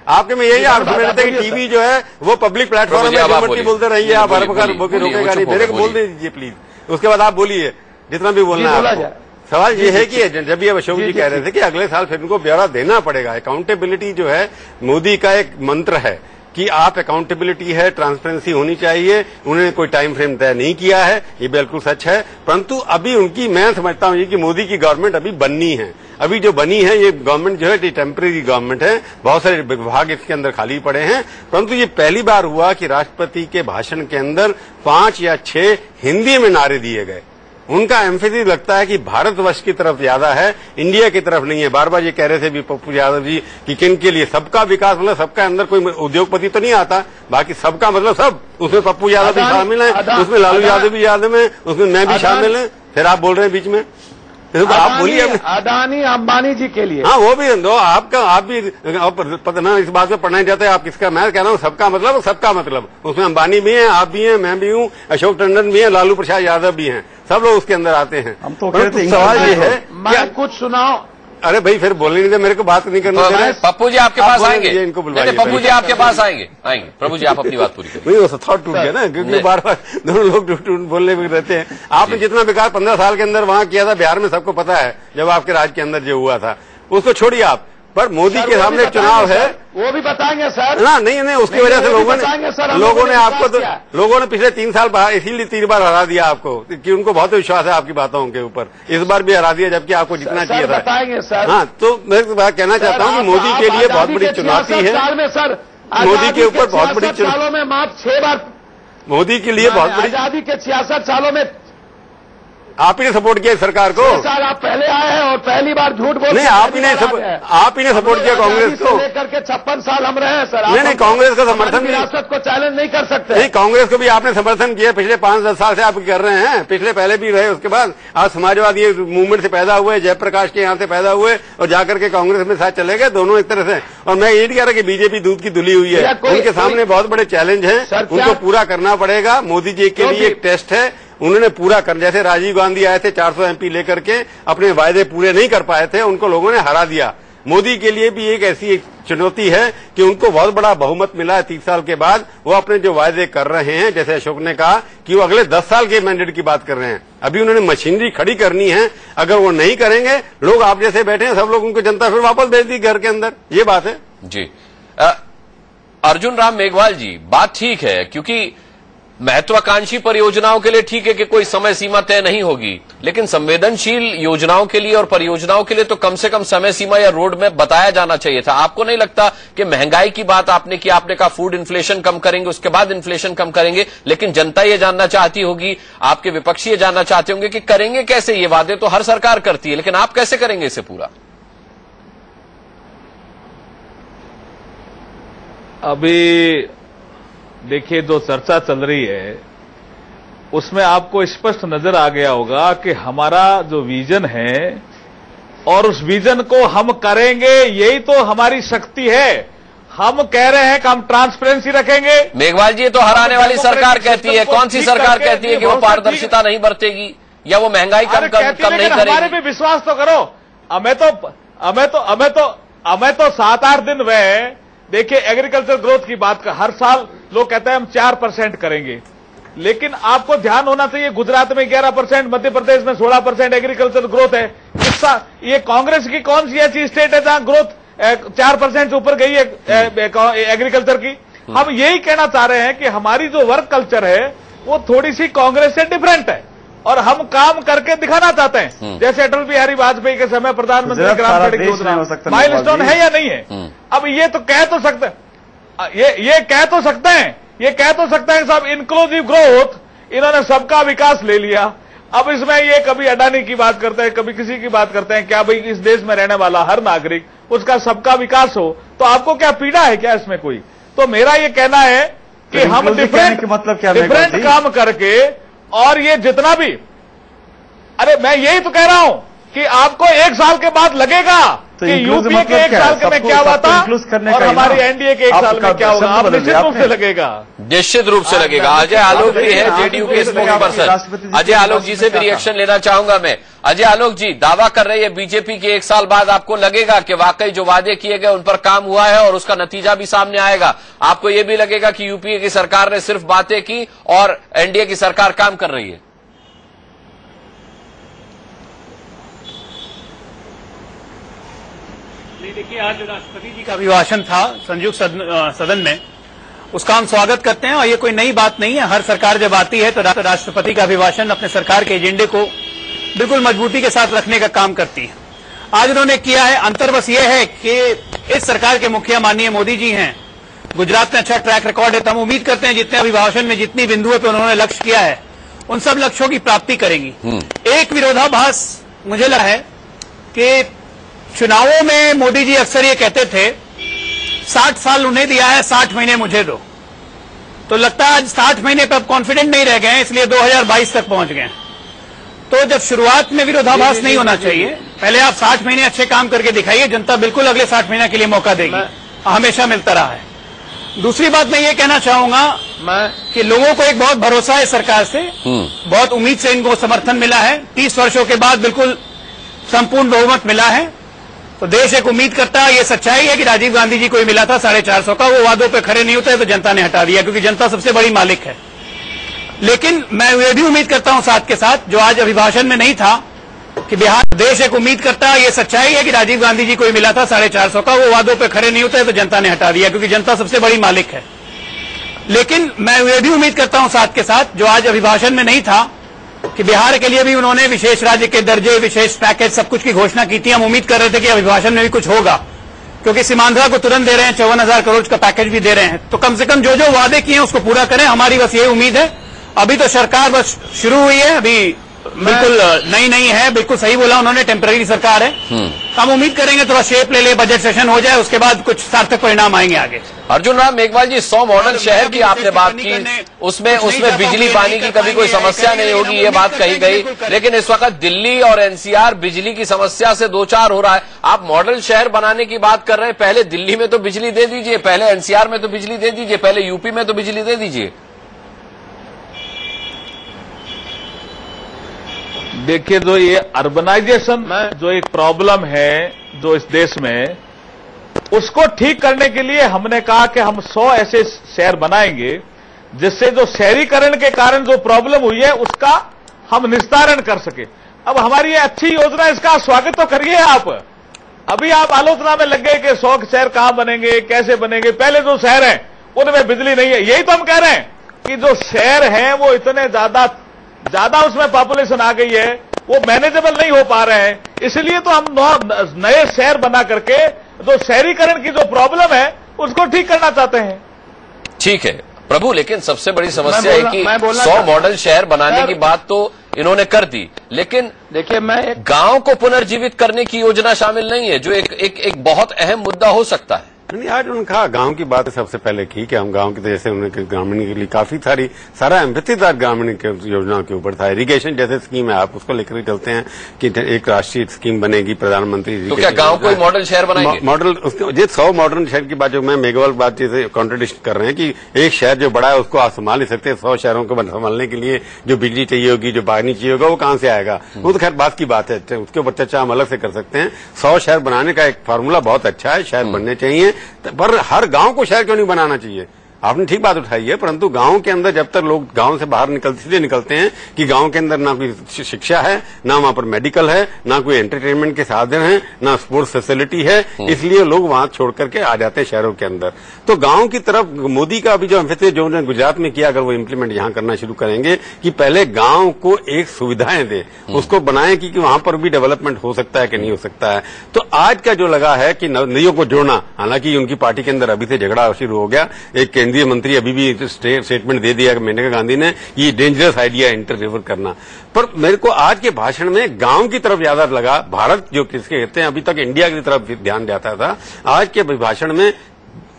आपके में यही आप समझते हैं कि टीवी जो है वो पब्लिक प्लेटफॉर्म है, बोलते रहिए आप, हर प्रकार रोकेगा नहीं। मेरे को बोल दीजिए प्लीज, उसके बाद आप बोलिए जितना भी बोलना है। सवाल ये है कि जब ये अशोक जी कह रहे थे कि अगले साल फिर उनको ब्यौरा देना पड़ेगा। अकाउंटेबिलिटी जो है मोदी का एक मंत्र है कि आप अकाउंटेबिलिटी है, ट्रांसपेरेंसी होनी चाहिए। उन्होंने कोई टाइम फ्रेम तय नहीं किया है, ये बिल्कुल सच है। परंतु अभी उनकी, मैं समझता हूं कि मोदी की गवर्नमेंट अभी बननी है। अभी जो बनी है ये गवर्नमेंट जो है ये टेम्परेरी गवर्नमेंट है, बहुत सारे विभाग इसके अंदर खाली पड़े हैं। परंतु ये पहली बार हुआ कि राष्ट्रपति के भाषण के अंदर 5 या 6 हिंदी में नारे दिए गए। उनका एम्फेसिस लगता है कि भारतवर्ष की तरफ ज्यादा है, इंडिया की तरफ नहीं है। बार बार ये कह रहे थे भी पप्पू यादव जी कि किन के लिए सबका विकास, मतलब सबका अंदर कोई उद्योगपति तो नहीं आता, बाकी सबका मतलब सब, उसमें पप्पू यादव भी शामिल है, उसमें लालू यादव भी यादव है, उसमें मैं भी शामिल है। फिर आप बोल रहे हैं बीच में, आप बोलिए। अडानी अंबानी जी के लिए, हाँ वो भी दो आपका, आप भी पता ना इस बात में पढ़ना जाते हैं आप किसका। मैं कह रहा हूँ सबका मतलब, उसमें अंबानी भी हैं, आप भी हैं, मैं भी हूँ, अशोक टंडन भी हैं, लालू प्रसाद यादव भी हैं, सब लोग उसके अंदर आते हैं। हम तो सवाल ये है मैं कुछ सुनाओ। अरे भाई फिर बोलने नहीं दे, मेरे को बात नहीं करनी चाहिए। पप्पू जी आपके पास आएंगे, इनको बुलवाइए। पप्पू जी आपके पास आएंगे। प्रभु जी आप अपनी बात पूरी करिए। वो थॉट टूट गया ना, क्योंकि बार बार दोनों लोग बोलने में रहते हैं। आपने जितना विकास 15 साल के अंदर वहां किया था बिहार में, सबको पता है, जब आपके राज के अंदर जो हुआ था उसको छोड़िए आप। पर मोदी के सामने एक चुनाव है, वो भी बताएंगे सर ना। नहीं उसकी वजह से लोगों ने आपको तो लोगों ने पिछले 3 साल इसीलिए 3 बार हरा दिया आपको, कि उनको बहुत विश्वास है आपकी बातों के ऊपर। इस बार भी हरा दिया जबकि आपको जितना चाहिए था। बताएंगे सर। हाँ, तो मैं कहना चाहता हूँ कि मोदी के लिए बहुत बड़ी चुनौती है। मोदी के ऊपर बहुत बड़ी सालों में मात्र 6 बार, मोदी के लिए बहुत बड़ी आजादी के 66 सालों में आप ही ने सपोर्ट किया सरकार को। सर आप पहले आए हैं और पहली बार झूठ बोल, नहीं आप ही ने सपोर्ट किया कांग्रेस को। लेकर के 56 साल हम रहे हैं सर। नहीं कांग्रेस का समर्थन, विरासत को चैलेंज नहीं कर सकते। नहीं कांग्रेस को भी आपने समर्थन किया, पिछले 5-10 साल से आप कर रहे हैं, पिछले पहले भी रहे। उसके बाद आज समाजवादी मूवमेंट से पैदा हुए, जयप्रकाश के यहाँ से पैदा हुए और जाकर के कांग्रेस में साथ चले गए, दोनों एक तरह से। और मैं ये नहीं कह रहा कि बीजेपी दूध की धुली हुई है, उनके सामने बहुत बड़े चैलेंज हैं, उनको पूरा करना पड़ेगा। मोदी जी के लिए एक टेस्ट है, उन्होंने पूरा कर, जैसे राजीव गांधी आए थे 400 एमपी लेकर के, अपने वायदे पूरे नहीं कर पाए थे, उनको लोगों ने हरा दिया। मोदी के लिए भी एक ऐसी चुनौती है कि उनको बहुत बड़ा बहुमत मिला है 30 साल के बाद। वो अपने जो वायदे कर रहे हैं, जैसे अशोक ने कहा कि वो अगले 10 साल के मैंडेट की बात कर रहे हैं। अभी उन्होंने मशीनरी खड़ी करनी है, अगर वो नहीं करेंगे, लोग आप जैसे बैठे हैं सब लोग, उनको जनता फिर वापस भेज दी घर के अंदर। ये बात है जी। अर्जुन राम मेघवाल जी, बात ठीक है, क्योंकि महत्वाकांक्षी परियोजनाओं के लिए ठीक है कि कोई समय सीमा तय नहीं होगी, लेकिन संवेदनशील योजनाओं के लिए और परियोजनाओं के लिए तो कम से कम समय सीमा या रोड मैप बताया जाना चाहिए था। आपको नहीं लगता कि महंगाई की बात आपने की, आपने कहा फूड इन्फ्लेशन कम करेंगे, उसके बाद इन्फ्लेशन कम करेंगे, लेकिन जनता ये जानना चाहती होगी, आपके विपक्षी ये जानना चाहते होंगे कि करेंगे कैसे? ये वादे तो हर सरकार करती है, लेकिन आप कैसे करेंगे इसे पूरा? अभी देखिए जो चर्चा चल रही है उसमें आपको स्पष्ट नजर आ गया होगा कि हमारा जो विजन है और उस विजन को हम करेंगे, यही तो हमारी शक्ति है। हम कह रहे हैं कि हम ट्रांसपेरेंसी रखेंगे। मेघवाल जी, ये तो हर आने वाली सरकार कहती है। कौन सी सरकार कहती है कि वो पारदर्शिता नहीं बरतेगी या वो महंगाई कम नहीं करेगी? हमारे भी विश्वास तो करो। हमें तो 7-8 दिन में देखिए एग्रीकल्चर ग्रोथ की बात कर, हर साल लोग कहते हैं हम 4% करेंगे, लेकिन आपको ध्यान होना चाहिए गुजरात में 11%, मध्य प्रदेश में 16% एग्रीकल्चर ग्रोथ है। ये कांग्रेस की कौन सी ऐसी स्टेट है जहां ग्रोथ 4% से ऊपर गई है एग्रीकल्चर की? हम यही कहना चाह रहे हैं कि हमारी जो वर्क कल्चर है वो थोड़ी सी कांग्रेस से डिफरेंट है और हम काम करके दिखाना चाहते हैं। जैसे अटल बिहारी वाजपेयी के समय प्रधानमंत्री ग्राम सड़क योजना माइलस्टोन है या नहीं है? अब ये तो कह तो सकते हैं, ये कह तो सकते हैं सब इंक्लूसिव ग्रोथ, इन्होंने सबका विकास ले लिया। अब इसमें ये कभी अडानी की बात करते हैं, कभी किसी की बात करते हैं। क्या भाई इस देश में रहने वाला हर नागरिक उसका सबका विकास हो तो आपको क्या पीड़ा है क्या इसमें कोई? तो मेरा ये कहना है कि हम डिफरेंट काम करके, और ये जितना भी, अरे मैं यही तो कह रहा हूं कि आपको 1 साल के बाद लगेगा कि यूपीए के 1 साल के में क्या हुआ था और हमारी एनडीए के 1 साल में क्या होगा। आप निश्चित रूप से लगेगा, निश्चित रूप से लगेगा। अजय आलोक भी है जेडीयू के स्पोक्स पर्सन। अजय आलोक जी से भी रिएक्शन लेना चाहूंगा मैं। अजय आलोक जी, दावा कर रही है बीजेपी के 1 साल बाद आपको लगेगा कि वाकई जो वादे किए गए उन पर काम हुआ है और उसका नतीजा भी सामने आएगा। आपको ये भी लगेगा कि यूपीए की सरकार ने सिर्फ बातें की और एनडीए की सरकार काम कर रही है? देखिए, आज जो राष्ट्रपति जी का अभिभाषण था संयुक्त सदन में, उसका हम स्वागत करते हैं और ये कोई नई बात नहीं है। हर सरकार जब आती है तो राष्ट्रपति का अभिभाषण अपने सरकार के एजेंडे को बिल्कुल मजबूती के साथ रखने का काम करती है। आज उन्होंने किया है। अंतर बस ये है कि इस सरकार के मुखिया माननीय मोदी जी हैं। गुजरात में अच्छा ट्रैक रिकॉर्ड है, तो हम उम्मीद करते हैं जितने अभिभाषण में जितनी बिंदुओं पर उन्होंने लक्ष्य किया है उन सब लक्ष्यों की प्राप्ति करेंगी। एक विरोधाभास मुझे लगा है कि चुनावों में मोदी जी अक्सर ये कहते थे 60 साल उन्हें दिया है, 60 महीने मुझे दो। तो लगता है आज 60 महीने पर कॉन्फिडेंट नहीं रह गए, इसलिए 2022 तक पहुंच गए। तो जब शुरुआत में विरोधाभास नहीं होना चाहिए, पहले आप 60 महीने अच्छे काम करके दिखाइए, जनता बिल्कुल अगले 60 महीने के लिए मौका देगी, हमेशा मिलता रहा है। दूसरी बात मैं ये कहना चाहूंगा कि लोगों को एक बहुत भरोसा है सरकार से, बहुत उम्मीद से इनको समर्थन मिला है। 30 वर्षों के बाद बिल्कुल संपूर्ण बहुमत मिला है। तो देश एक उम्मीद करता है, ये सच्चाई है कि राजीव गांधी जी को ही मिला था 450 का, वो वादों पे खड़े नहीं होते तो जनता ने हटा दिया, क्योंकि जनता सबसे बड़ी मालिक है। लेकिन मैं ये भी उम्मीद करता हूं साथ के साथ, जो आज अभिभाषण में नहीं था, कि बिहार देश एक उम्मीद करता है, ये सच्चाई है कि राजीव गांधी जी को ही मिला था 450 का, वो वादों पे खड़े नहीं होते तो जनता ने हटा दिया, क्योंकि जनता सबसे बड़ी मालिक है। लेकिन मैं ये भी उम्मीद करता हूं साथ के साथ, जो आज अभिभाषण में नहीं था, कि बिहार के लिए भी उन्होंने विशेष राज्य के दर्जे, विशेष पैकेज, सब कुछ की घोषणा की थी। हम उम्मीद कर रहे थे कि अभिभाषण में भी कुछ होगा, क्योंकि सीमांध्रा को तुरंत दे रहे हैं, 54,000 करोड़ का पैकेज भी दे रहे हैं। तो कम से कम जो जो वादे किए हैं उसको पूरा करें, हमारी बस ये उम्मीद है। अभी तो सरकार बस शुरू हुई है, अभी बिल्कुल नई है, बिल्कुल सही बोला उन्होंने, टेम्पररी सरकार है। हम उम्मीद करेंगे थोड़ा शेप ले ले, बजट सेशन हो जाए, उसके बाद कुछ सार्थक परिणाम आएंगे आगे। अर्जुन राम मेघवाल जी, 100 मॉडल शहर की आपने बात की, उसमें बिजली पानी की कभी कोई समस्या नहीं होगी, ये बात कही गई। लेकिन इस वक्त दिल्ली और एनसीआर बिजली की समस्या से दो चार हो रहा है। आप मॉडल शहर बनाने की बात कर रहे हैं, पहले दिल्ली में तो बिजली दे दीजिए, पहले एनसीआर में तो बिजली दे दीजिए, पहले यूपी में तो बिजली दे दीजिए। देखिए, जो ये अर्बनाइजेशन जो एक प्रॉब्लम है जो इस देश में, उसको ठीक करने के लिए हमने कहा कि हम 100 ऐसे शहर बनाएंगे जिससे जो शहरीकरण के कारण जो प्रॉब्लम हुई है उसका हम निस्तारण कर सके। अब हमारी ये अच्छी योजना, इसका स्वागत तो करिए आप। अभी आप आलोचना में लग गए कि 100 शहर कहां बनेंगे, कैसे बनेंगे। पहले जो शहर हैं उनमें बिजली नहीं है। यही तो हम कह रहे हैं कि जो शहर हैं वो इतने ज्यादा उसमें पॉपुलेशन आ गई है, वो मैनेजेबल नहीं हो पा रहे हैं। इसलिए तो हम नए शहर बना करके जो शहरीकरण की जो प्रॉब्लम है उसको ठीक करना चाहते हैं। ठीक है प्रभु, लेकिन सबसे बड़ी समस्या है कि 100 मॉडल शहर बनाने की बात तो इन्होंने कर दी, लेकिन देखिए गांव को पुनर्जीवित करने की योजना शामिल नहीं है, जो एक बहुत अहम मुद्दा हो सकता है। नहीं, आज उन्होंने कहा गांव की बात सबसे पहले की कि हम गांव की, जैसे उन्होंने ग्रामीण के लिए काफी सारा एम्पैथीदार ग्रामीण योजनाओं के ऊपर था। इरिगेशन जैसे स्कीम है, आप उसको लेकर चलते हैं कि एक राष्ट्रीय स्कीम बनेगी प्रधानमंत्री। तो क्या गांव को मॉडल शहर बनाएंगे? मॉडल उसके 100 मॉडर्न शहर की बात जो मैं मेघवाल बात से कॉन्ट्रोडिक्ट कर रहे हैं कि एक शहर जो बड़ा है उसको आप संभाल नहीं सकते। 100 शहरों को संभालने के लिए जो बिजली चाहिए होगी, जो पानी चाहिए होगा, वो कहां से आएगा? वो तो खैर बात की बात है, उसके ऊपर चर्चा हम अलग से कर सकते हैं। 100 शहर बनाने का एक फार्मूला बहुत अच्छा है, शहर बनने चाहिए, पर हर गांव को शहर क्यों नहीं बनाना चाहिए? आपने ठीक बात उठाई है, परंतु गांव के अंदर जब तक लोग गांव से बाहर सीधे निकलते हैं कि गांव के अंदर ना कोई शिक्षा है, ना वहां पर मेडिकल है, ना कोई एंटरटेनमेंट के साधन है, ना स्पोर्ट्स फैसिलिटी है, इसलिए लोग वहां छोड़ करके आ जाते हैं शहरों के अंदर। तो गांव की तरफ मोदी का अभी जो एम्फेसिस जो उन्होंने गुजरात में किया, अगर वो इम्प्लीमेंट यहां करना शुरू करेंगे कि पहले गांव को एक सुविधाएं दे, उसको बनाएं कि वहां पर भी डेवलपमेंट हो सकता है कि नहीं हो सकता है। तो आज का जो लगा है कि नदियों को जोड़ना, हालांकि उनकी पार्टी के अंदर अभी से झगड़ा शुरू हो गया। एक केंद्रीय मंत्री अभी भी स्टेटमेंट दे दिया मेनका गांधी ने, ये डेंजरस आइडिया इंटर रिवर करना। पर मेरे को आज के भाषण में गांव की तरफ ज्यादा लगा। भारत जो किसके कहते हैं, अभी तक इंडिया की तरफ ध्यान जाता था, आज के भाषण में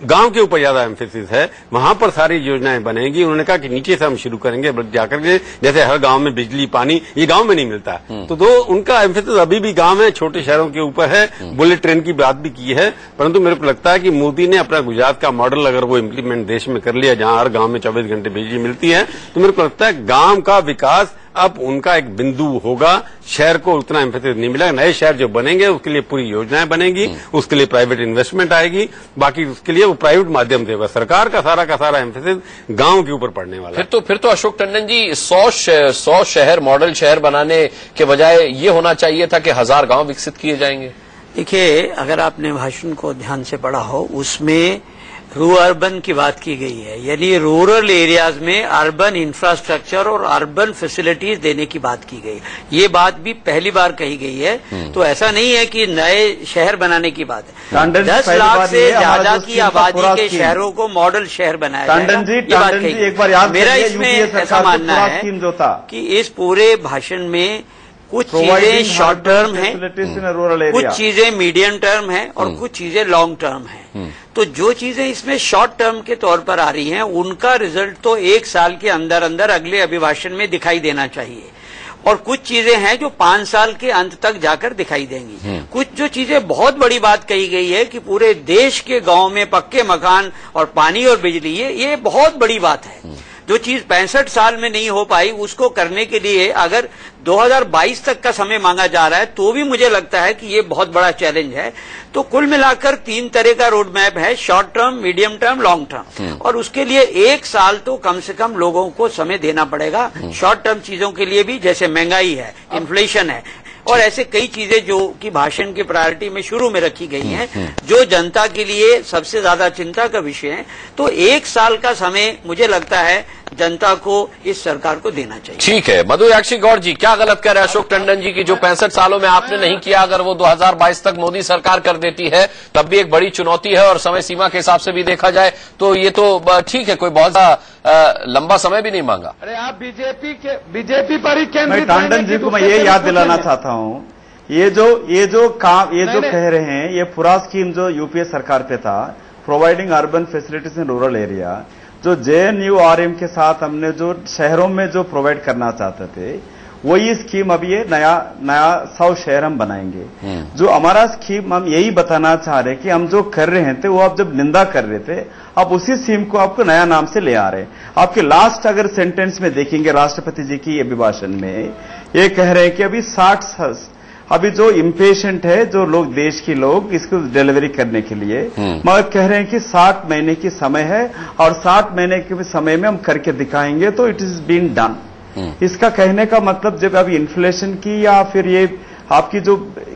गांव के ऊपर ज्यादा एम्फेसिस है। वहां पर सारी योजनाएं बनेंगी। उन्होंने कहा कि नीचे से हम शुरू करेंगे जाकर के, जैसे हर गांव में बिजली पानी ये गांव में नहीं मिलता। तो उनका एम्फेसिस अभी भी गांव में छोटे शहरों के ऊपर है। बुलेट ट्रेन की बात भी की है, परंतु मेरे को लगता है कि मोदी ने अपना गुजरात का मॉडल अगर वो इम्प्लीमेंट देश में कर लिया, जहां हर गांव में 24 घंटे बिजली मिलती है, तो मेरे को लगता है गांव का विकास अब उनका एक बिंदु होगा। शहर को उतना एम्फेसिस नहीं मिला। नए शहर जो बनेंगे उसके लिए पूरी योजनाएं बनेगी, उसके लिए प्राइवेट इन्वेस्टमेंट आएगी, बाकी उसके लिए वो प्राइवेट माध्यम से। सरकार का सारा एम्फेसिस गांव के ऊपर पड़ने वाला है। फिर तो अशोक टंडन जी 100 शहर मॉडल शहर बनाने के बजाय ये होना चाहिए था कि 1000 गांव विकसित किए जाएंगे। देखिए, अगर आपने भाषण को ध्यान से पढ़ा हो, उसमें अर्बन की बात की गई है, यानी रूरल एरियाज में अर्बन इंफ्रास्ट्रक्चर और अर्बन फैसिलिटीज देने की बात की गई। ये बात भी पहली बार कही गई है। तो ऐसा नहीं है कि नए शहर बनाने की बात है। 10 लाख से ज्यादा की आबादी के शहरों को मॉडल शहर बनाया जाएगा। मेरा इसमें ऐसा मानना है कि इस पूरे भाषण में कुछ चीजें शॉर्ट टर्म हैं, कुछ चीजें मीडियम टर्म हैं और कुछ चीजें लॉन्ग टर्म हैं। तो जो चीजें इसमें शॉर्ट टर्म के तौर पर आ रही हैं, उनका रिजल्ट तो 1 साल के अंदर अंदर अगले अभिभाषण में दिखाई देना चाहिए। और कुछ चीजें हैं जो 5 साल के अंत तक जाकर दिखाई देंगी। कुछ जो चीजें बहुत बड़ी बात कही गई है कि पूरे देश के गांव में पक्के मकान और पानी और बिजली, ये बहुत बड़ी बात है। जो चीज 65 साल में नहीं हो पाई, उसको करने के लिए अगर 2022 तक का समय मांगा जा रहा है, तो भी मुझे लगता है कि ये बहुत बड़ा चैलेंज है। तो कुल मिलाकर 3 तरह का रोड मैप है, short term, medium term, long term. और उसके लिए 1 साल तो कम से कम लोगों को समय देना पड़ेगा। शॉर्ट टर्म चीजों के लिए भी, जैसे महंगाई है, इन्फ्लेशन है और ऐसे कई चीजें जो कि भाषण की प्रायोरिटी में शुरू में रखी गई हैं, जो जनता के लिए सबसे ज्यादा चिंता का विषय है। तो 1 साल का समय मुझे लगता है जनता को इस सरकार को देना चाहिए। ठीक है, मधुयाक्षी गौड़ जी, क्या गलत कह रहे हैं अशोक टंडन जी की जो 65 सालों में आपने नहीं किया, अगर वो 2022 तक मोदी सरकार कर देती है तब भी एक बड़ी चुनौती है, और समय सीमा के हिसाब से भी देखा जाए तो ये तो ठीक है, कोई बहुत लंबा समय भी नहीं मांगा। अरे आप बीजेपी पर ही केंद्रित। टंडन जी को मैं ये याद दिलाना चाहता हूँ, ये जो कह रहे हैं, ये पूरा स्कीम जो यूपीए सरकार पे था, providing urban facilities in rural area, जो JNURM के साथ हमने जो शहरों में जो प्रोवाइड करना चाहते थे, वही स्कीम अब ये नया 100 शहर हम बनाएंगे। जो हमारा स्कीम, हम यही बताना चाह रहे कि हम जो कर रहे थे वो आप जब निंदा कर रहे थे, अब उसी स्कीम को आपको नया नाम से ले आ रहे हैं। आपके लास्ट अगर सेंटेंस में देखेंगे राष्ट्रपति जी की अभिभाषण में, ये कह रहे हैं कि अभी जो इम्पेशेंट है, जो लोग देश के लोग इसको डिलीवरी करने के लिए, मगर कह रहे हैं कि 60 महीने की समय है और 60 महीने के समय में हम करके दिखाएंगे, तो इट इज बीन डन। इसका कहने का मतलब जब अभी इन्फ्लेशन की या फिर ये आपकी जो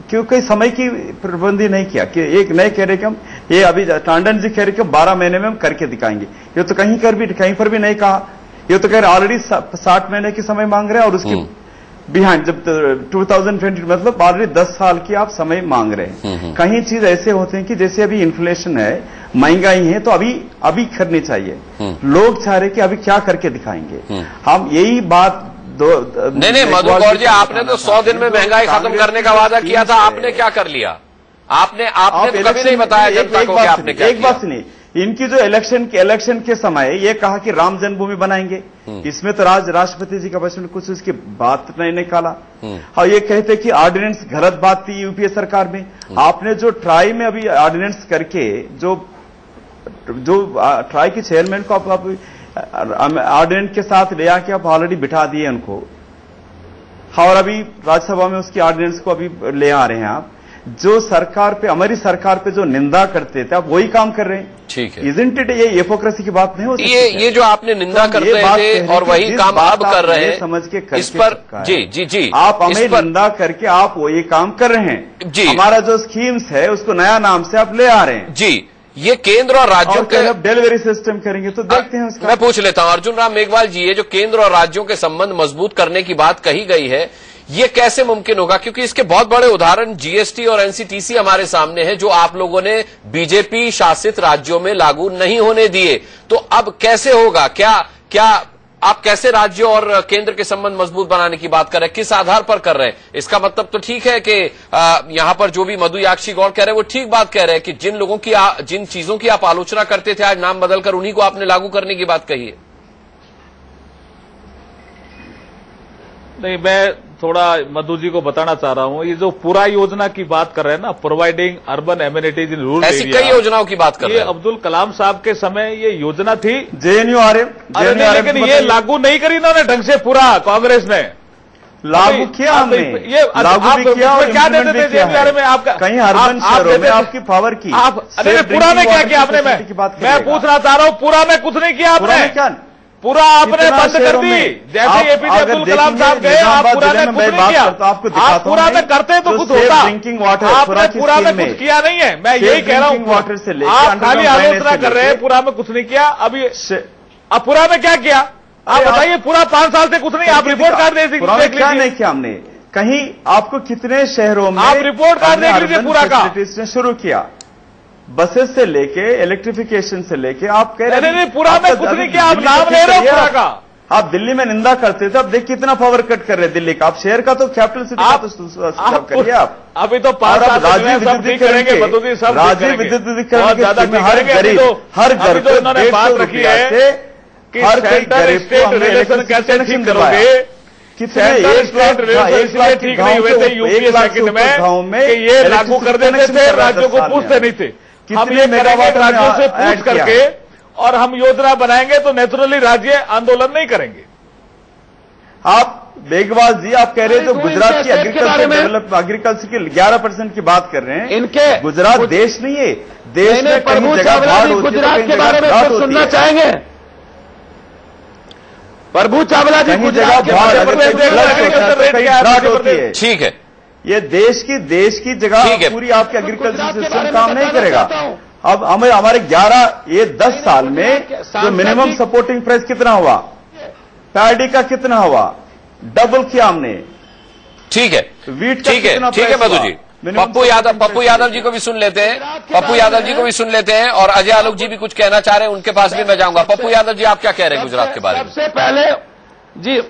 क्योंकि समय की प्रबंधी नहीं किया कि एक नए कह रहे कि हम ये अभी टंडन जी कह रहे कि 12 महीने में हम करके दिखाएंगे, ये तो कहीं पर भी नहीं कहा। ये तो कह रहे ऑलरेडी 60 महीने की समय मांग रहे हैं और उसकी बिहाइंड जब 2020 मतलब ऑलरेडी 10 साल की आप समय मांग रहे हैं। कहीं चीज ऐसे होते हैं कि जैसे अभी इन्फ्लेशन है, महंगाई है, तो अभी करनी चाहिए। लोग चाह रहे कि अभी क्या करके दिखाएंगे। हम यही बात नहीं मधु गौड़ जी, आपने तो 100 दिन में महंगाई खत्म करने का वादा किया था, आपने क्या कर लिया? आपने तो कभी नहीं बताया जनता को कि आपने क्या किया। एक बात नहीं, इनकी जो इलेक्शन के समय ये कहा कि राम जन्मभूमि बनाएंगे, इसमें तो राष्ट्रपति जी का बचपन कुछ उसकी बात नहीं निकाला। हाँ, ये कहते कि ऑर्डिनेंस गलत बात थी यूपीए सरकार में। आपने जो ट्राई में अभी ऑर्डिनेंस करके जो ट्राई के चेयरमैन को आप ऑर्डिनेंस के साथ ले आके आप ऑलरेडी बिठा दिए उनको, और अभी राज्यसभा में उसकी ऑर्डिनेंस को अभी ले आ रहे हैं आप। जो सरकार पे, हमारी सरकार पे जो निंदा करते थे, आप वही काम कर रहे हैं। ठीक है, इज़न्ट इट? ये हिपोक्रेसी की बात नहीं हो सकती। ये जो आपने निंदा करते थे और वही काम अब कर रहे हैं, समझ के करके इस पर जी आप हमें निंदा करके आप वही काम कर रहे हैं जी। हमारा जो स्कीम्स है उसको नया नाम से आप ले आ रहे हैं जी। ये केंद्र और राज्यों के डिलीवरी सिस्टम करेंगे तो देखते हैं उसका। मैं पूछ लेता हूं अर्जुन राम मेघवाल जी, ये जो केंद्र और राज्यों के संबंध मजबूत करने की बात कही गई है, ये कैसे मुमकिन होगा? क्योंकि इसके बहुत बड़े उदाहरण जीएसटी और एनसीटीसी हमारे सामने हैं, जो आप लोगों ने बीजेपी शासित राज्यों में लागू नहीं होने दिए। तो अब कैसे होगा? क्या आप कैसे राज्यों और केंद्र के संबंध मजबूत बनाने की बात कर रहे हैं? किस आधार पर कर रहे हैं? इसका मतलब तो ठीक है कि यहां पर जो भी मधु याक्षी गौड़ कह रहे हैं वो ठीक बात कह रहे हैं कि जिन चीजों की आप आलोचना करते थे, आज नाम बदलकर उन्हीं को आपने लागू करने की बात कही है। नहीं, मैं थोड़ा मधु जी को बताना चाह रहा हूं, ये जो पूरा योजना की बात कर रहे हैं ना, providing urban amenities in rural ऐसी कई योजनाओं की बात कर रहे हैं। ये अब्दुल कलाम साहब के समय ये योजना थी, JNURM, लेकिन ये लागू नहीं करी इन्होंने ढंग से पूरा कांग्रेस ने। लागू किया हमने, ये लागू भी किया और क्या देते थे JNURM में? आपका कहीं अर्बन शहरों में आपकी पावर की आप, अरे पूरा में क्या किया आपने? मैं पूछना चाह रहा हूं, पूरा में कुछ नहीं किया आपने, पूरा आपने बंद कर दी। जैसे एपीजे अब्दुल कलाम साहब गए, आप पूरा में कुछ नहीं किया। आप पूरा में करते तो कुछ होता, ड्रिंकिंग वाटर आपने पूरा में कुछ किया नहीं है। मैं यही कह रहा हूं, वाटर से लेकर आप खाली आलोचना कर रहे हैं, पूरा में कुछ नहीं किया। अभी अब पूरा में क्या किया आप बताइए? पूरा 5 साल से कुछ नहीं। आप रिपोर्ट कार्ड देख लीजिए। क्या नहीं किया हमने? कहीं आपको कितने शहरों में आप रिपोर्ट कार्ड देख लीजिए पूरा का शुरू किया, बसेस से लेके इलेक्ट्रिफिकेशन से लेके आप कह रहे हैं नहीं, पूरा में कुछ नहीं किया। आप नाम ले रहे हो पूरा का। आप दिल्ली में निंदा करते थे, अब देख कितना पावर कट कर रहे हैं दिल्ली का। आप शहर का तो कैपिटल सिटी का तो करिए आप। अभी तो 5 साल राज्य विद्युतीकरण के राज्य विद्युतीकरण हर गरीब हर घर को उन्होंने बात रखी है कि सेंटर स्टेट रिलेशन कैसे ठीक करोगे? कितने ठीक नहीं हुए थे यूपीए सेकंड में कि ये लागू कर देते थे, राज्यों को पूछते नहीं थे। हम ये मेगावाट राज्यों से पूछ करके और हम योजना बनाएंगे तो नेचुरली राज्य आंदोलन नहीं करेंगे। आप मेघवाल जी, आप कह रहे हैं तो गुजरात की एग्रीकल्चर की 11% की बात कर रहे हैं। इनके गुजरात देश नहीं है, देश में कहीं जगह बाढ़ होती है, गुजरात के बारे में कुछ सुनना चाहेंगे? प्रभु चावला जी, गुजरात होती है। ठीक है, ये देश की जगह पूरी आपके एग्रीकल्चर सिस्टम काम नहीं करेगा। अब हमारे 10 साल में जो मिनिमम सपोर्टिंग प्राइस कितना हुआ, पैडी का कितना हुआ, डबल किया हमने। ठीक है, वीट ठीक है मधु जी। पप्पू यादव जी को भी सुन लेते हैं, और अजय आलोक जी भी कुछ कहना चाह रहे हैं, उनके पास भी मैं जाऊंगा। पप्पू यादव जी, आप क्या कह रहे हैं गुजरात के बारे में?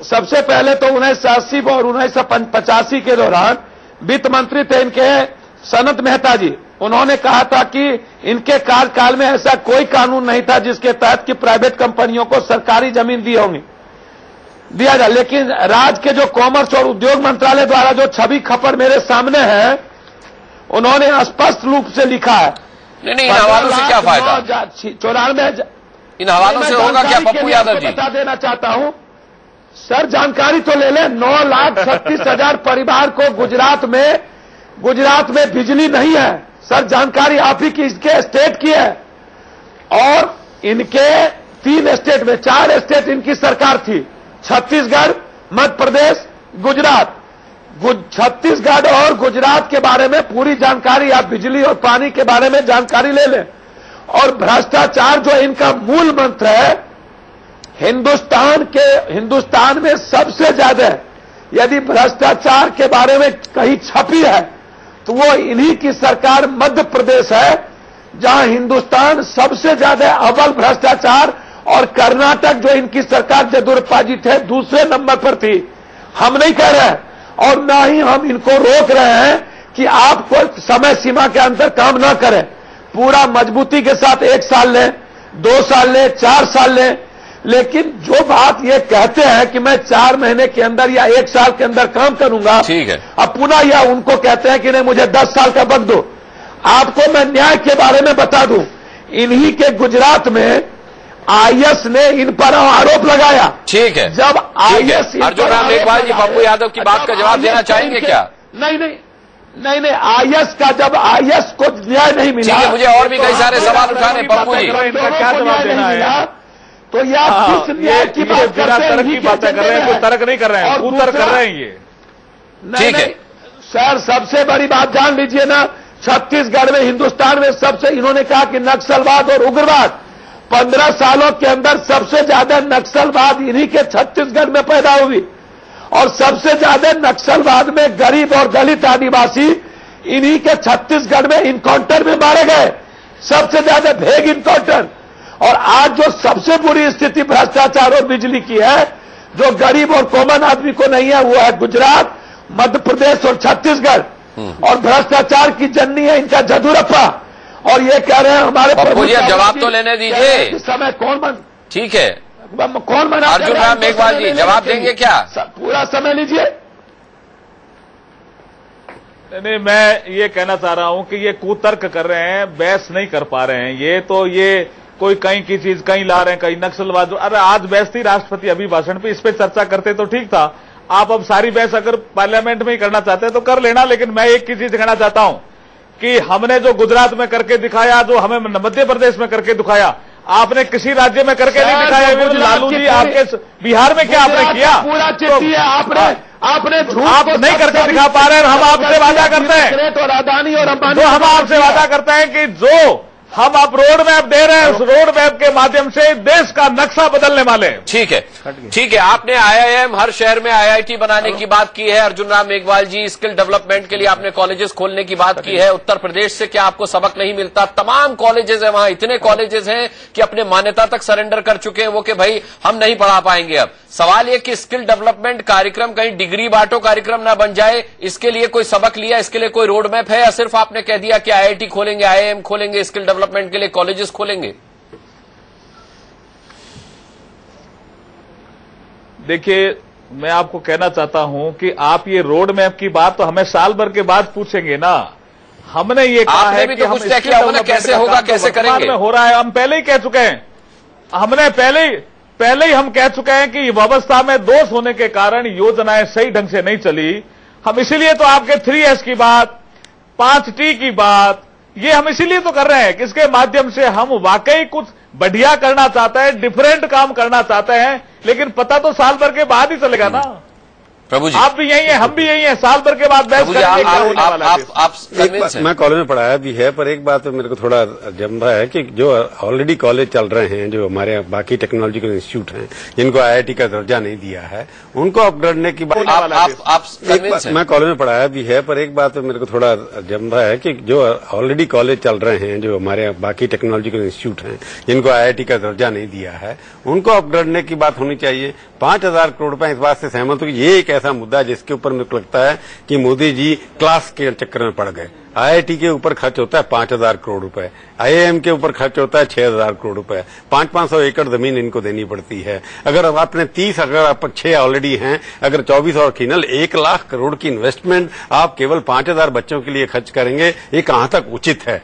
सबसे पहले तो 1980 और 1985 के दौरान वित्त मंत्री थे इनके सनत मेहता जी। उन्होंने कहा था कि इनके कार्यकाल में ऐसा कोई कानून नहीं था जिसके तहत कि प्राइवेट कंपनियों को सरकारी जमीन दिया जाए। लेकिन राज्य के जो कॉमर्स और उद्योग मंत्रालय द्वारा जो छवि खबर मेरे सामने है, उन्होंने स्पष्ट रूप से लिखा है। नहीं, इन हवालों से क्या फायदा? 94 इन हवालों से होगा क्या पप्पू यादव जी? बता देना चाहता हूं सर, जानकारी तो ले लें। 9,36,000 परिवार को गुजरात में बिजली नहीं है सर। जानकारी आप ही की, इसके स्टेट की है। और इनके 3 स्टेट में 4 स्टेट इनकी सरकार थी, छत्तीसगढ़, मध्य प्रदेश, गुजरात। छत्तीसगढ़ और गुजरात के बारे में पूरी जानकारी, आप बिजली और पानी के बारे में जानकारी ले लें। और भ्रष्टाचार जो इनका मूल मंत्र है, हिंदुस्तान में सबसे ज्यादा यदि भ्रष्टाचार के बारे में कहीं छपी है तो वो इन्हीं की सरकार मध्य प्रदेश है, जहां हिंदुस्तान सबसे ज्यादा अव्वल भ्रष्टाचार, और कर्नाटक जो इनकी सरकार येदियुरप्पा जी थे दूसरे नंबर पर थी। हम नहीं कह रहे और ना ही हम इनको रोक रहे हैं कि आप कोई समय सीमा के अंदर काम ना करें, पूरा मजबूती के साथ 1 साल लें, 2 साल लें, 4 साल लें, लेकिन जो बात ये कहते हैं कि मैं 4 महीने के अंदर या 1 साल के अंदर काम करूंगा, ठीक है, अब पुनः या उनको कहते हैं कि नहीं मुझे 10 साल का वक्त दो। आपको मैं न्याय के बारे में बता दूं, इन्हीं के गुजरात में आईएएस ने इन पर आरोप लगाया। ठीक है, जब आईएएस अर्जुन राम मेघवाल जी पप्पू यादव की बात का जवाब देना चाहेंगे क्या? नहीं, आईएएस का जब आईएएस को न्याय नहीं मिला, ठीक है, मुझे और भी कई सारे सवाल उठाने पप्पू जी, इनका क्या जवाब देना है? तो ये किस न्याय की बात बिना तर्क की बातें कर रहे हैं, कोई तर्क नहीं कर रहे हैं, उत्तर कर रहे हैं ये। ठीक है सर, सबसे बड़ी बात जान लीजिए ना, छत्तीसगढ़ में, हिंदुस्तान में सबसे, इन्होंने कहा कि नक्सलवाद और उग्रवाद 15 सालों के अंदर सबसे ज्यादा नक्सलवाद इन्हीं के छत्तीसगढ़ में पैदा हुई, और सबसे ज्यादा नक्सलवाद में गरीब और दलित आदिवासी इन्हीं के छत्तीसगढ़ में इनकाउंटर में मारे गए, सबसे ज्यादा भेग इनकाउंटर। और आज जो सबसे बुरी स्थिति भ्रष्टाचार और बिजली की है, जो गरीब और कॉमन आदमी को नहीं है, वो है गुजरात, मध्य प्रदेश और छत्तीसगढ़। और भ्रष्टाचार की जननी है इनका जदूरप्पा, और ये कह रहे हैं हमारे पप्पू जी जवाब तो लेने दीजिए। इस समय ठीक है, कौन मना? अर्जुन राम मेघवाल जी जवाब देंगे क्या? पूरा समय लीजिए। नहीं, मैं ये कहना चाह रहा हूं कि ये कुतर्क कर रहे हैं, बहस नहीं कर पा रहे हैं। ये कोई कहीं की चीज कहीं ला रहे हैं, कहीं नक्सलवाद। अरे आज बहस थी राष्ट्रपति अभिभाषण पे, इस पे चर्चा करते तो ठीक था। आप अब सारी बहस अगर पार्लियामेंट में ही करना चाहते हैं तो कर लेना, लेकिन मैं एक ही चीज कहना चाहता हूं कि हमने जो गुजरात में करके दिखाया, जो हमें मध्य प्रदेश में करके दिखाया, आपने किसी राज्य में करके नहीं दिखाया। लालू जी आपके बिहार में क्या आपने किया? पूरा चिट्ठी है, आपने झूठ आप नहीं करके दिखा पा रहे हैं। हम आपसे वादा करते हैं, और अदानी और अंबानी, तो हम आपसे वादा करते हैं कि जो हम आप रोड मैप दे रहे हैं, उस रोड मैप के माध्यम से देश का नक्शा बदलने वाले हैं। ठीक है, ठीक है। आपने आईआईएम, हर शहर में आईआईटी बनाने की बात की है अर्जुन राम मेघवाल जी। स्किल डेवलपमेंट के लिए आपने कॉलेजेस खोलने की बात की है। उत्तर प्रदेश से क्या आपको सबक नहीं मिलता? तमाम कॉलेजेस हैं वहां, इतने कॉलेजेस हैं कि अपने मान्यता तक सरेंडर कर चुके हैं वो कि भाई हम नहीं पढ़ा पाएंगे। अब सवाल यह कि स्किल डेवलपमेंट कार्यक्रम कहीं डिग्री बांटो कार्यक्रम ना बन जाए, इसके लिए कोई सबक लिया, इसके लिए कोई रोड मैप है, या सिर्फ आपने कह दिया कि आईआईटी खोलेंगे, आईआईएम खोलेंगे, स्किल डेवलपमेंट के लिए कॉलेजेस खोलेंगे? देखिए, मैं आपको कहना चाहता हूं कि आप ये रोड मैप की बात तो हमें साल भर के बाद पूछेंगे ना। हमने ये कहा है कि कुछ तय किया होगा ना, कैसे होगा, कैसे करेंगे? में हो रहा है, हम पहले ही कह चुके हैं। हमने पहले ही हम कह चुके हैं कि व्यवस्था में दोष होने के कारण योजनाएं सही ढंग से नहीं चली। हम इसीलिए तो आपके 3S की बात, 5T की बात, ये हम इसीलिए तो कर रहे हैं कि इसके माध्यम से हम वाकई कुछ बढ़िया करना चाहते हैं, डिफरेंट काम करना चाहते हैं। लेकिन पता तो साल भर के बाद ही चलेगा ना। प्रभु जी, आप भी यही हैं, हम भी यही हैं, साल भर के बाद बहस करेंगे। मैं कॉलेज में पढ़ाया भी है, पर एक बात मेरे को थोड़ा जम्भा है कि जो ऑलरेडी कॉलेज चल रहे हैं, जो हमारे बाकी टेक्नोलॉजिकल इंस्टीट्यूट हैं, जिनको आईआईटी का दर्जा नहीं दिया है, उनको अपग्रेडने की बात। मैं कॉलेज में पढ़ाया भी है, पर एक बात मेरे को थोड़ा जम्भा है कि जो ऑलरेडी कॉलेज चल रहे हैं, जो हमारे बाकी टेक्नोलॉजिकल इंस्टीट्यूट हैं, जिनको आईआईटी का दर्जा नहीं दिया है, उनको अपग्रेडने की बात होनी चाहिए। 5,000 करोड़ रुपए, इस बात से सहमत हूं कि ये एक ऐसा मुद्दा है जिसके ऊपर मेरे को लगता है कि मोदी जी क्लास के चक्कर में पड़ गए। आईआईटी के ऊपर खर्च होता है 5,000 करोड़ रुपए, आईआईएम के ऊपर खर्च होता है 6,000 करोड़ रुपए, 500 एकड़ जमीन इनको देनी पड़ती है। अगर आपने 30, अगर आप 6 ऑलरेडी हैं, अगर 24 और किनल 1 लाख करोड़ की इन्वेस्टमेंट आप केवल 5,000 बच्चों के लिए खर्च करेंगे, ये कहां तक उचित है?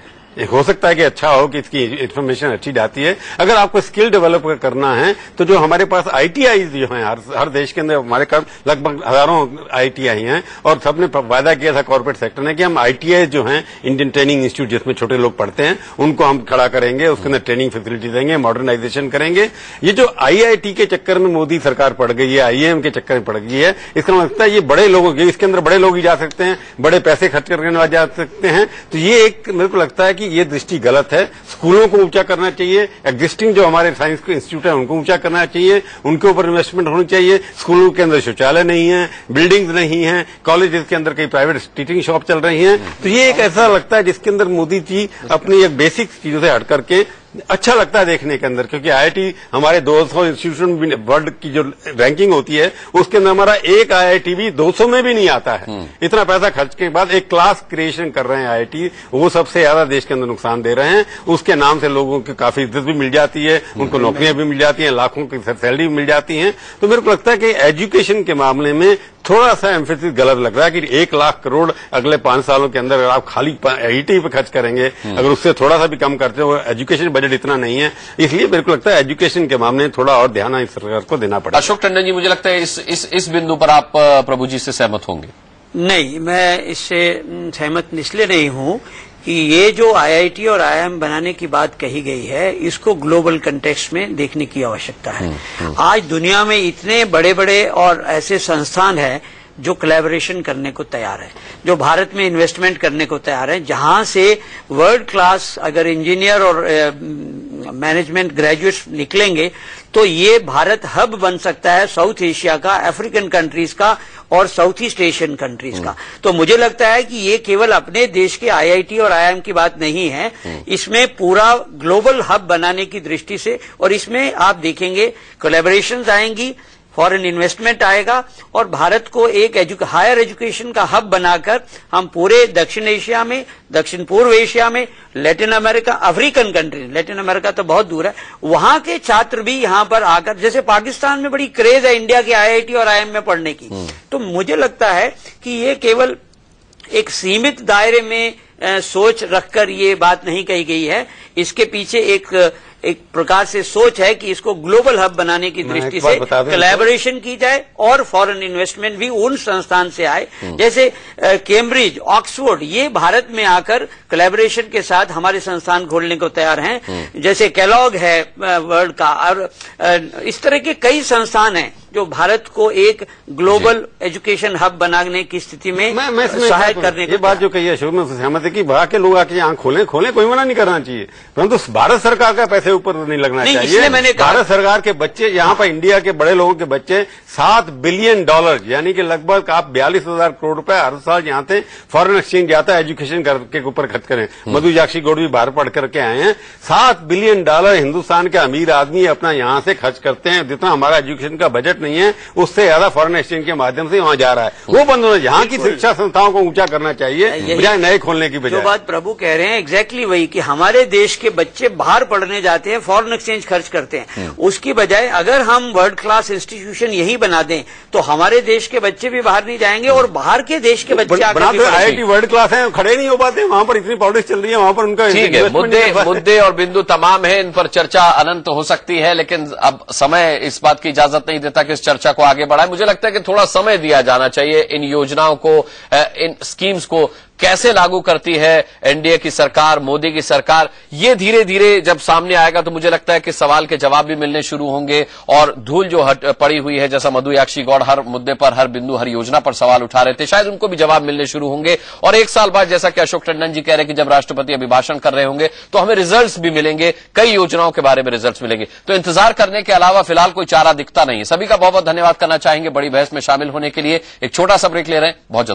हो सकता है कि अच्छा हो कि इसकी इन्फॉर्मेशन अच्छी जाती है। अगर आपको स्किल डेवलप करना है तो जो हमारे पास आईटीआई जो हैं, हर देश के अंदर हमारे लगभग हजारों आईटीआई हैं, और सबने वादा किया था कॉर्पोरेट सेक्टर ने कि हम आईटीआई जो हैं, इंडियन ट्रेनिंग इंस्टीट्यूट जिसमें छोटे लोग पढ़ते हैं, उनको हम खड़ा करेंगे, उसके अंदर ट्रेनिंग फैसिलिटी देंगे, मॉडर्नाइजेशन करेंगे। ये जो आईआईटी के चक्कर में मोदी सरकार पड़ गई है, आईआईएम के चक्कर में पड़ गई है, इसका मतलब लगता है ये बड़े लोगों के, इसके अंदर बड़े लोग ही जा सकते हैं, बड़े पैसे खर्च करने वाले जा सकते हैं। तो ये एक मेरे को लगता है कि ये दृष्टि गलत है। स्कूलों को ऊंचा करना चाहिए, एग्जिस्टिंग जो हमारे साइंस के इंस्टीट्यूट है उनको ऊंचा करना चाहिए, उनके ऊपर इन्वेस्टमेंट होनी चाहिए। स्कूलों के अंदर शौचालय नहीं है, बिल्डिंग्स नहीं है, कॉलेजेस के अंदर कई प्राइवेट टीचिंग शॉप चल रही हैं। तो ये एक ऐसा लगता है जिसके अंदर मोदी जी अपनी एक बेसिक चीजों से हट करके अच्छा लगता है देखने के अंदर, क्योंकि आईआईटी हमारे 200 इंस्टीट्यूशन वर्ल्ड की जो रैंकिंग होती है उसके अंदर हमारा एक आईआईटी भी 200 में भी नहीं आता है। इतना पैसा खर्च के बाद एक क्लास क्रिएशन कर रहे हैं आईआईटी, वो सबसे ज्यादा देश के अंदर नुकसान दे रहे हैं। उसके नाम से लोगों की काफी इज्जत भी मिल जाती है, उनको नौकरियां भी मिल जाती हैं, लाखों की सैलरी भी मिल जाती है। तो मेरे को लगता है कि एजुकेशन के मामले में थोड़ा सा एम्फेसिस गलत लग रहा है कि 1 लाख करोड़ अगले 5 सालों के अंदर अगर आप खाली आईआईटी पे खर्च करेंगे, अगर उससे थोड़ा सा भी कम करते हो, एजुकेशन बजट इतना नहीं है। इसलिए मेरे को लगता है एजुकेशन के मामले में थोड़ा और ध्यान इस सरकार को देना पड़ेगा। अशोक टंडन जी, मुझे लगता है इस बिंदु पर आप प्रभु जी से सहमत होंगे। नहीं, मैं इससे सहमत इसलिए नहीं हूं कि ये जो आईआईटी और आईआईएम बनाने की बात कही गई है, इसको ग्लोबल कंटेक्स्ट में देखने की आवश्यकता है। आज दुनिया में इतने बड़े बड़े और ऐसे संस्थान हैं जो कोलैबोरेशन करने को तैयार है, जो भारत में इन्वेस्टमेंट करने को तैयार है, जहां से वर्ल्ड क्लास अगर इंजीनियर और मैनेजमेंट ग्रेजुएट्स निकलेंगे तो ये भारत हब बन सकता है साउथ एशिया का, अफ्रीकन कंट्रीज का और साउथ ईस्ट एशियन कंट्रीज का। तो मुझे लगता है कि ये केवल अपने देश के आईआईटी और आईआईएम की बात नहीं है, इसमें पूरा ग्लोबल हब बनाने की दृष्टि से, और इसमें आप देखेंगे कोलैबोरेशंस आएंगी, फॉरेन इन्वेस्टमेंट आएगा और भारत को एक हायर एजुकेशन का हब बनाकर हम पूरे दक्षिण एशिया में, दक्षिण पूर्व एशिया में, Latin America, African country, Latin America तो बहुत दूर है, वहां के छात्र भी यहां पर आकर, जैसे पाकिस्तान में बड़ी क्रेज है इंडिया के आईआईटी और आईआईएम में पढ़ने की। तो मुझे लगता है कि ये केवल एक सीमित दायरे में सोच रखकर ये बात नहीं कही गई है, इसके पीछे एक प्रकार से सोच है कि इसको ग्लोबल हब बनाने की दृष्टि से कोलैबोरेशन की जाए और फॉरेन इन्वेस्टमेंट भी उन संस्थान से आए, जैसे कैम्ब्रिज, ऑक्सफोर्ड, ये भारत में आकर कोलैबोरेशन के साथ हमारे संस्थान खोलने को तैयार हैं, जैसे केलॉग है वर्ल्ड का, और इस तरह के कई संस्थान हैं जो भारत को एक ग्लोबल एजुकेशन हब बनाने की स्थिति में सहायता करने ये बात जो कही है, में सहमत है कि बाहर के लोग आके आंख खोलें, कोई मना नहीं करना चाहिए, परंतु भारत सरकार का पैसे ऊपर नहीं लगना चाहिए। मैंने भारत सरकार के बच्चे, यहाँ पर इंडिया के बड़े लोगों के बच्चे $7 बिलियन, यानी कि लगभग आप 42,000 करोड़ रुपए हर साल यहाँ से फॉरेन एक्सचेंज जाता है एजुकेशन के ऊपर खर्च करें। मधु जाक्षी गौड़ भी बाहर पढ़ करके आए हैं। $7 बिलियन हिंदुस्तान के अमीर आदमी अपना यहाँ से खर्च करते हैं, जितना हमारा एजुकेशन का बजट नहीं है उससे ज्यादा फॉरेन एक्सचेंज के माध्यम से वहां जा रहा है। वो बंद होना, यहाँ की शिक्षा संस्थाओं को ऊंचा करना चाहिए बजाय नए खोलने की बजाय। जो बात प्रभु कह रहे हैं एग्जैक्टली वही, कि हमारे देश के बच्चे बाहर पढ़ने जाते हैं, फॉरेन एक्सचेंज खर्च करते हैं, उसकी बजाय अगर हम वर्ल्ड क्लास इंस्टीट्यूशन यही बना दें तो हमारे देश के बच्चे भी बाहर नहीं जाएंगे और बाहर के देश के बच्चे आईआईटी वर्ल्ड क्लास है, खड़े नहीं हो पाते, वहां पर इतनी पॉलिटिक्स चल रही है, वहां पर उनका ठीक है। मुद्दे और बिंदु तमाम है, इन पर चर्चा अनंत हो सकती है, लेकिन अब समय इस बात की इजाजत नहीं देता कि इस चर्चा को आगे बढ़ाए। मुझे लगता है कि थोड़ा समय दिया जाना चाहिए इन योजनाओं को, इन स्कीम्स को कैसे लागू करती है एनडीए की सरकार, मोदी की सरकार, ये धीरे धीरे जब सामने आएगा तो मुझे लगता है कि सवाल के जवाब भी मिलने शुरू होंगे और धूल जो पड़ी हुई है, जैसा मधु जाक्षी गौड़ हर मुद्दे पर, हर बिंदु, हर योजना पर सवाल उठा रहे थे, शायद उनको भी जवाब मिलने शुरू होंगे। और 1 साल बाद, जैसा कि अशोक टंडन जी कह रहे हैं कि जब राष्ट्रपति अभिभाषण कर रहे होंगे तो हमें रिजल्ट्स भी मिलेंगे, कई योजनाओं के बारे में रिजल्ट्स मिलेंगे। तो इंतजार करने के अलावा फिलहाल कोई चारा दिखता नहीं है। सभी का बहुत बहुत धन्यवाद करना चाहेंगे बड़ी बहस में शामिल होने के लिए। एक छोटा सा ब्रेक ले रहे हैं, बहुत जल्द